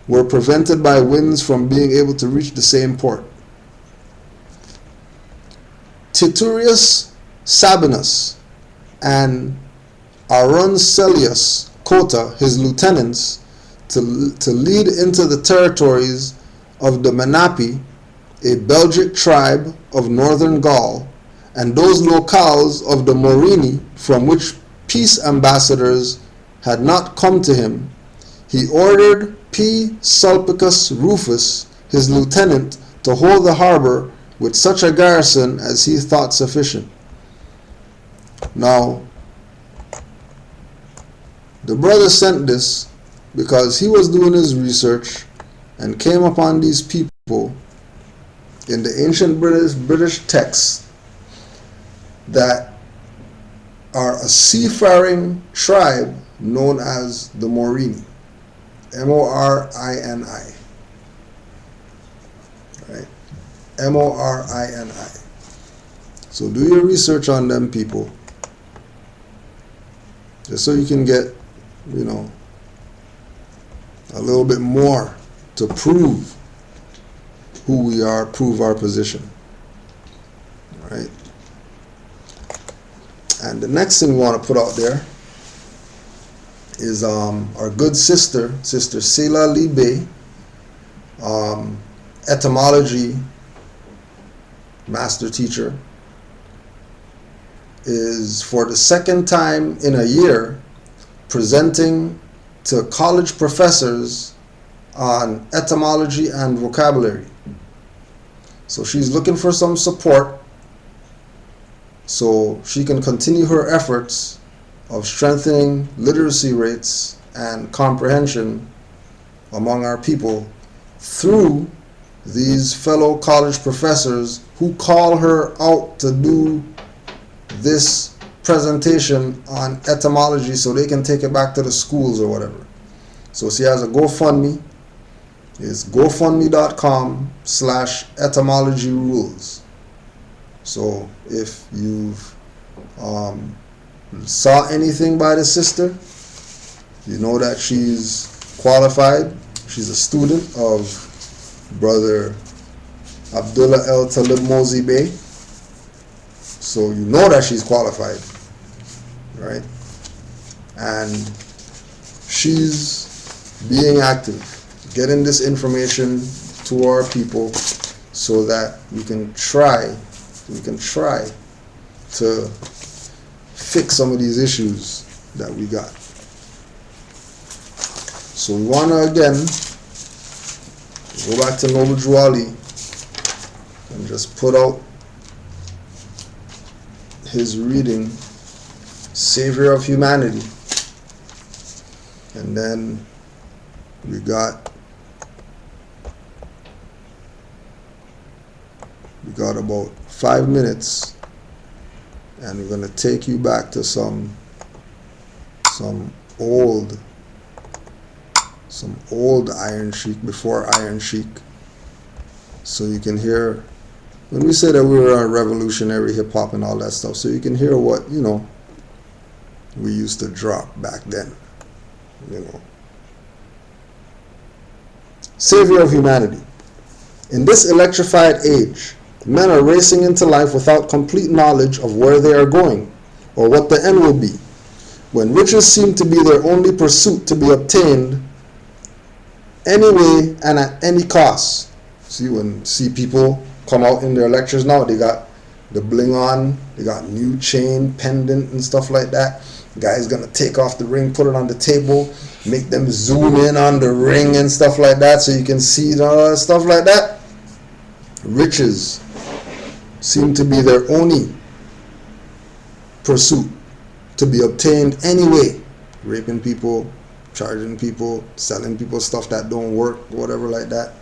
were prevented by winds from being able to reach the same port. Titurius Sabinus and Aruncelius Cotta, his lieutenants, to lead into the territories of the Menapi, a Belgic tribe of northern Gaul, and those locales of the Morini from which peace ambassadors had not come to him, he ordered P. Sulpicus Rufus, his lieutenant, to hold the harbor with such a garrison as he thought sufficient. Now, the brother sent this because he was doing his research and came upon these people in the ancient British texts that are a seafaring tribe known as the Morini. Morini. Right? Morini. So do your research on them people, just so you can get, you know, a little bit more to prove who we are, prove our position. Right? And the next thing we want to put out there is our good sister, Sister Selah Lee Bay, etymology master teacher, is for the second time in a year presenting to college professors on etymology and vocabulary. So she's looking for some support so she can continue her efforts of strengthening literacy rates and comprehension among our people through these fellow college professors who call her out to do this presentation on etymology so they can take it back to the schools or whatever. So she has a GoFundMe. It's gofundme.com/etymologyrules. So if you've saw anything by the sister, you know that she's qualified. She's a student of Brother Abdullah El Talib Mozi Bey. So you know that she's qualified, right? And she's being active, getting this information to our people so that we can try to fix some of these issues that we got. So we want to again go back to Noble Drew Ali and just put out his reading, Savior of Humanity. And then we got about 5 minutes, and we're going to take you back to some old Iron Sheik, before Iron Sheik, so you can hear when we say that we were a revolutionary hip hop and all that stuff, so you can hear what, you know, we used to drop back then, you know. Savior of Humanity. In this electrified age, men are racing into life without complete knowledge of where they are going or what the end will be. When riches seem to be their only pursuit to be obtained anyway and at any cost. See people come out in their lectures now, they got the bling on, they got new chain, pendant and stuff like that. The guy's gonna take off the ring, put it on the table, make them zoom in on the ring and stuff like that so you can see stuff like that. Riches seem to be their only pursuit to be obtained anyway. Raping people, charging people, selling people stuff that don't work, whatever like that.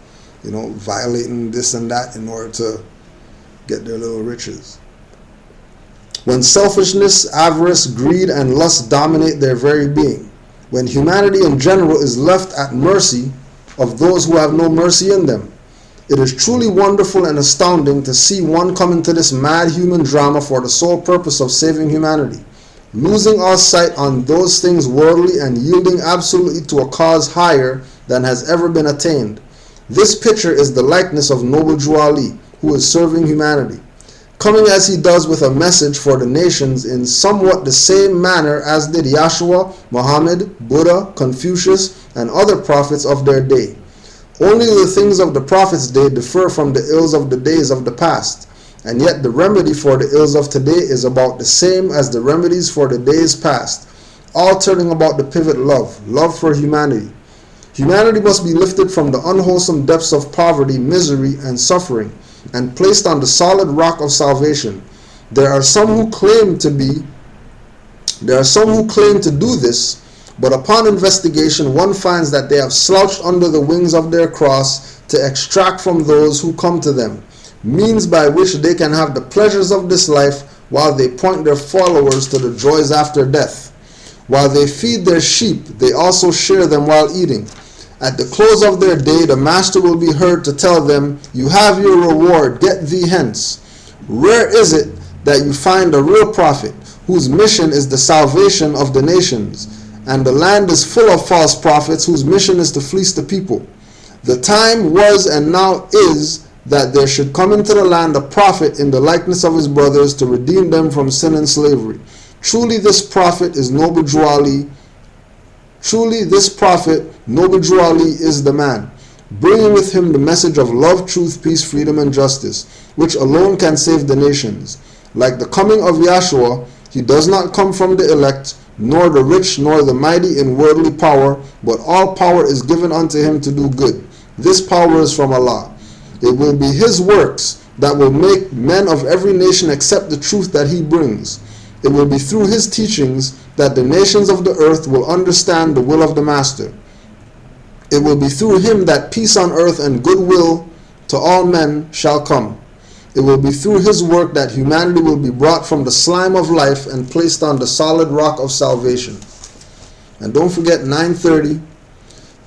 You know, violating this and that in order to get their little riches. When selfishness, avarice, greed, and lust dominate their very being. When humanity in general is left at mercy of those who have no mercy in them. It is truly wonderful and astounding to see one come into this mad human drama for the sole purpose of saving humanity, losing all sight on those things worldly and yielding absolutely to a cause higher than has ever been attained. This picture is the likeness of Noble Drew Ali, who is serving humanity, coming as he does with a message for the nations in somewhat the same manner as did Yahshua, Muhammad, Buddha, Confucius, and other prophets of their day. Only the things of the prophets' day differ from the ills of the days of the past, and yet the remedy for the ills of today is about the same as the remedies for the days past, all turning about the pivot love for humanity. Humanity must be lifted from the unwholesome depths of poverty, misery, and suffering, and placed on the solid rock of salvation. There are some who claim to do this, but upon investigation one finds that they have slouched under the wings of their cross to extract from those who come to them means by which they can have the pleasures of this life while they point their followers to the joys after death. While they feed their sheep, they also share them while eating. At the close of their day, the master will be heard to tell them, "You have your reward, get thee hence." Rare is it that you find a real prophet whose mission is the salvation of the nations, and the land is full of false prophets whose mission is to fleece the people. The time was and now is that there should come into the land a prophet in the likeness of his brothers to redeem them from sin and slavery. Truly this prophet, Noble Juali, is the man, bringing with him the message of love, truth, peace, freedom, and justice, which alone can save the nations. Like the coming of Yahshua, he does not come from the elect, nor the rich, nor the mighty in worldly power, but all power is given unto him to do good. This power is from Allah. It will be his works that will make men of every nation accept the truth that he brings. It will be through his teachings that the nations of the earth will understand the will of the Master. It will be through him that peace on earth and goodwill to all men shall come. It will be through his work that humanity will be brought from the slime of life and placed on the solid rock of salvation. And don't forget 9:30,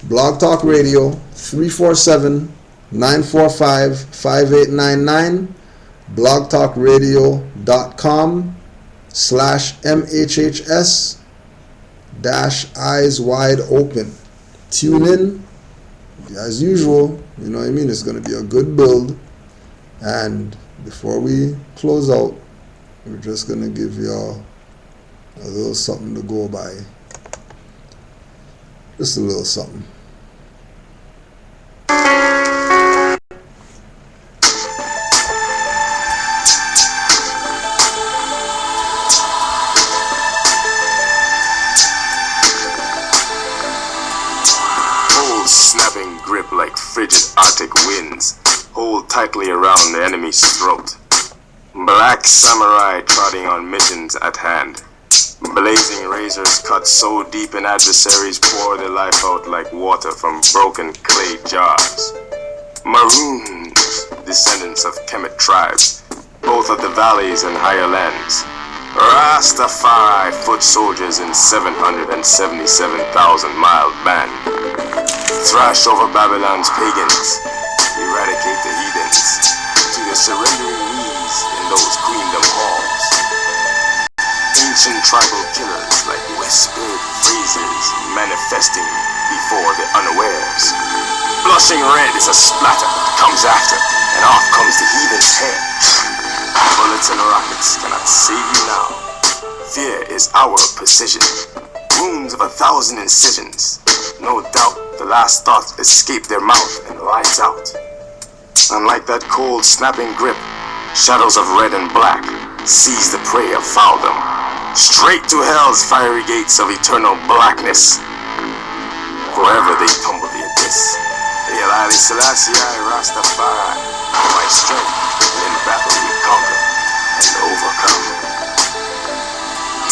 Blog Talk Radio, 347-945-5899, blogtalkradio.com/MHHS-Eyes Wide Open. Tune in, as usual, you know what I mean, it's going to be a good build. And before we close out, we're just going to give y'all a little something to go by. Just a little something. Hold snapping grip like frigid Arctic winds. Hold tightly around the enemy's throat. Black samurai trotting on missions at hand. Blazing razors cut so deep in adversaries pour their life out like water from broken clay jars. Maroons, descendants of Kemet tribes, both of the valleys and higher lands. Rastafari, foot soldiers in 777,000-mile band. Thrash over Babylon's pagans. Eradicate the heathens to the surrendering knees in those queendom halls. Ancient tribal killers like whispered phrases manifesting before the unawares. Blushing red is a splatter that comes after, and off comes the heathen's head. Bullets and rockets cannot save you now. Fear is our precision. Wounds of 1,000 incisions. No doubt the last thought escaped their mouth and lights out. Unlike that cold, snapping grip, shadows of red and black seize the prey of fouldom. Straight to hell's fiery gates of eternal blackness. Forever they tumble the abyss. Hail Haile Selassie I Rastafari. My strength, and in battle we conquer and overcome.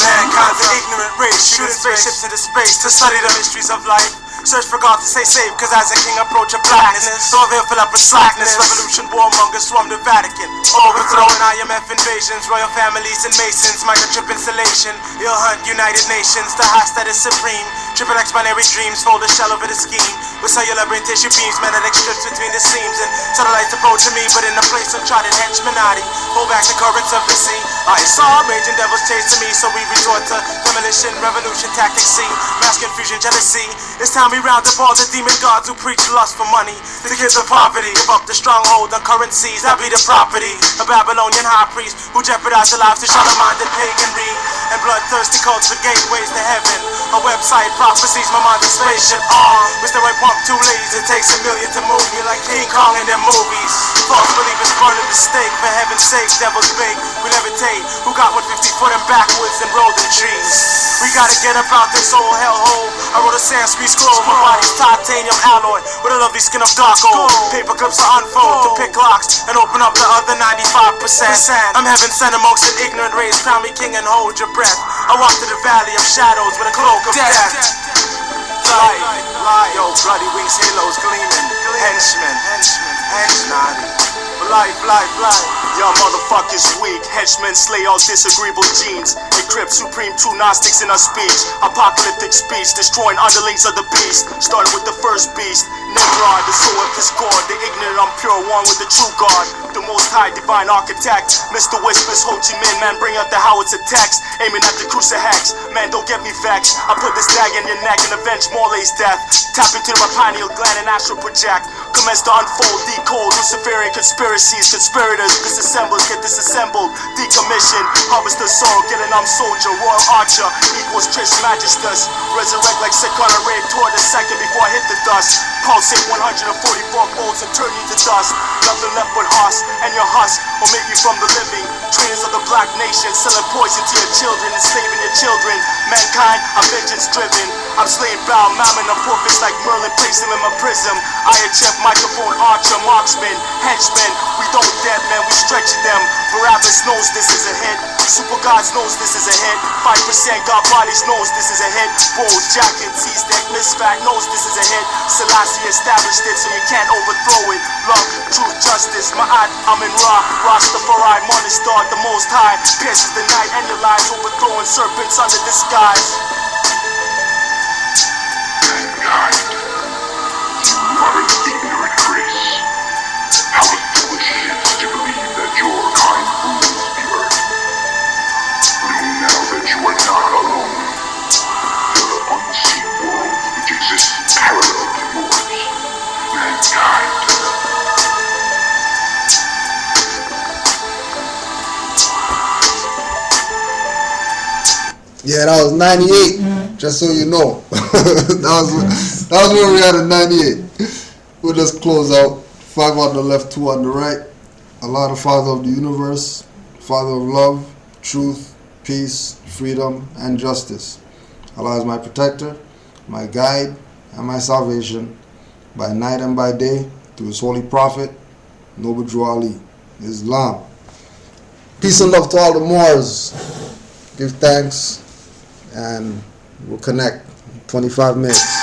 Mankind's an ignorant race, shooting spaceships into space to study the mysteries of life. Search for God to stay safe, cause as a king approach a blackness, all they'll fill up with slackness. Revolution, warmongers swarm the Vatican, overthrowing IMF invasions, royal families and masons, microchip installation, ill hunt United Nations, the host that is supreme. Triple X binary dreams, fold a shell over the scheme, with cellular brain tissue beams, magnetic strips between the seams, and satellites approaching me, but in a place of uncharted henchmanati, hold back the currents of the sea. I saw raging devils chasing me, so we resort to demolition, revolution tactics, see, mass confusion, jealousy. It's time we round up all the demon gods who preach lust for money, the kids of poverty, give up the stronghold on currencies that be the property. A Babylonian high priest who jeopardized the lives of Charlemagne and paganry. and bloodthirsty culture gateways to heaven. A website prophecies my mind a spaceship. Wish that I pump too lazy, it takes a million to move me like King Kong in them movies. False believers burning the stake, for heaven's sake, devil's bait. We levitate, who got 150 foot and backwards and rolled in trees. We gotta get about this old hellhole. I wrote a Sanskrit scroll, my body's titanium alloy with a lovely skin of dark gold. Paper clips are unfold to pick locks and open up the other 95%. I'm heaven sent amongst an ignorant race, crown me king and hold your breath. I walk through the valley of shadows with a cloak of death. Light, yo, bloody wings, halos gleaming. Henchmen, naughty. Life. Y'all motherfuckers weak. Henchmen slay all disagreeable genes. Encrypt supreme two Gnostics in our speech. Apocalyptic speech, destroying underlings of the beast. Starting with the first beast, Nimrod, the soul of discord. The ignorant, unpure, one with the true God. The most high divine architect. Mr. Whispers, Ho Chi Minh, man, bring out the howitzer text. Aiming at the crucifix, man, don't get me vexed. I put this dag in your neck and avenge Morley's death. Tap into my pineal gland and astral project. Commence to unfold, decode Luciferian conspiracies. Conspirators, disassemblers get disassembled. Decommission, harvest the soul, get an armed soldier. Royal archer equals Tris Magistus. Resurrect like Sekara Ray toward the second before I hit the dust. Pulsate 144 volts and turn you to dust. Nothing left but husk, and your husk will make you from the living. Trainers of the black nation, selling poison to your children, enslaving your children. Mankind, I'm vengeance driven. I'm slaying bound mammon of prophets like Merlin, place them in my prism. IHF, microphone, archer, marksman, henchman. We don't dead, man, we stretching them. Barabbas knows this is a hit. Super gods knows this is a hit. 5% God bodies knows this is a hit. Bulls, jacket, tees, deck, misfat knows this is a hit. Selassie established it so you can't overthrow it. Love, truth, justice, Ma'at, Amin Ra, Rastafari, morning star, the most high. Pierces the night and your lies, overthrowing serpents under disguise. Mankind, you are an ignorant race. How foolish it is to believe that your kind rules the earth. Know now that you are not alone. There are unseen worlds which exist parallel to yours. Mankind. Yeah, that was 98. Just so you know, that was where we had in 98. We'll just close out. 5 on the left, 2 on the right. Allah, the Father of the universe, Father of love, truth, peace, freedom, and justice. Allah is my protector, my guide, and my salvation, by night and by day, through His holy prophet, Noble Drew Ali, Islam. Peace and love to all the Moors. Give thanks, and we'll connect in 25 minutes.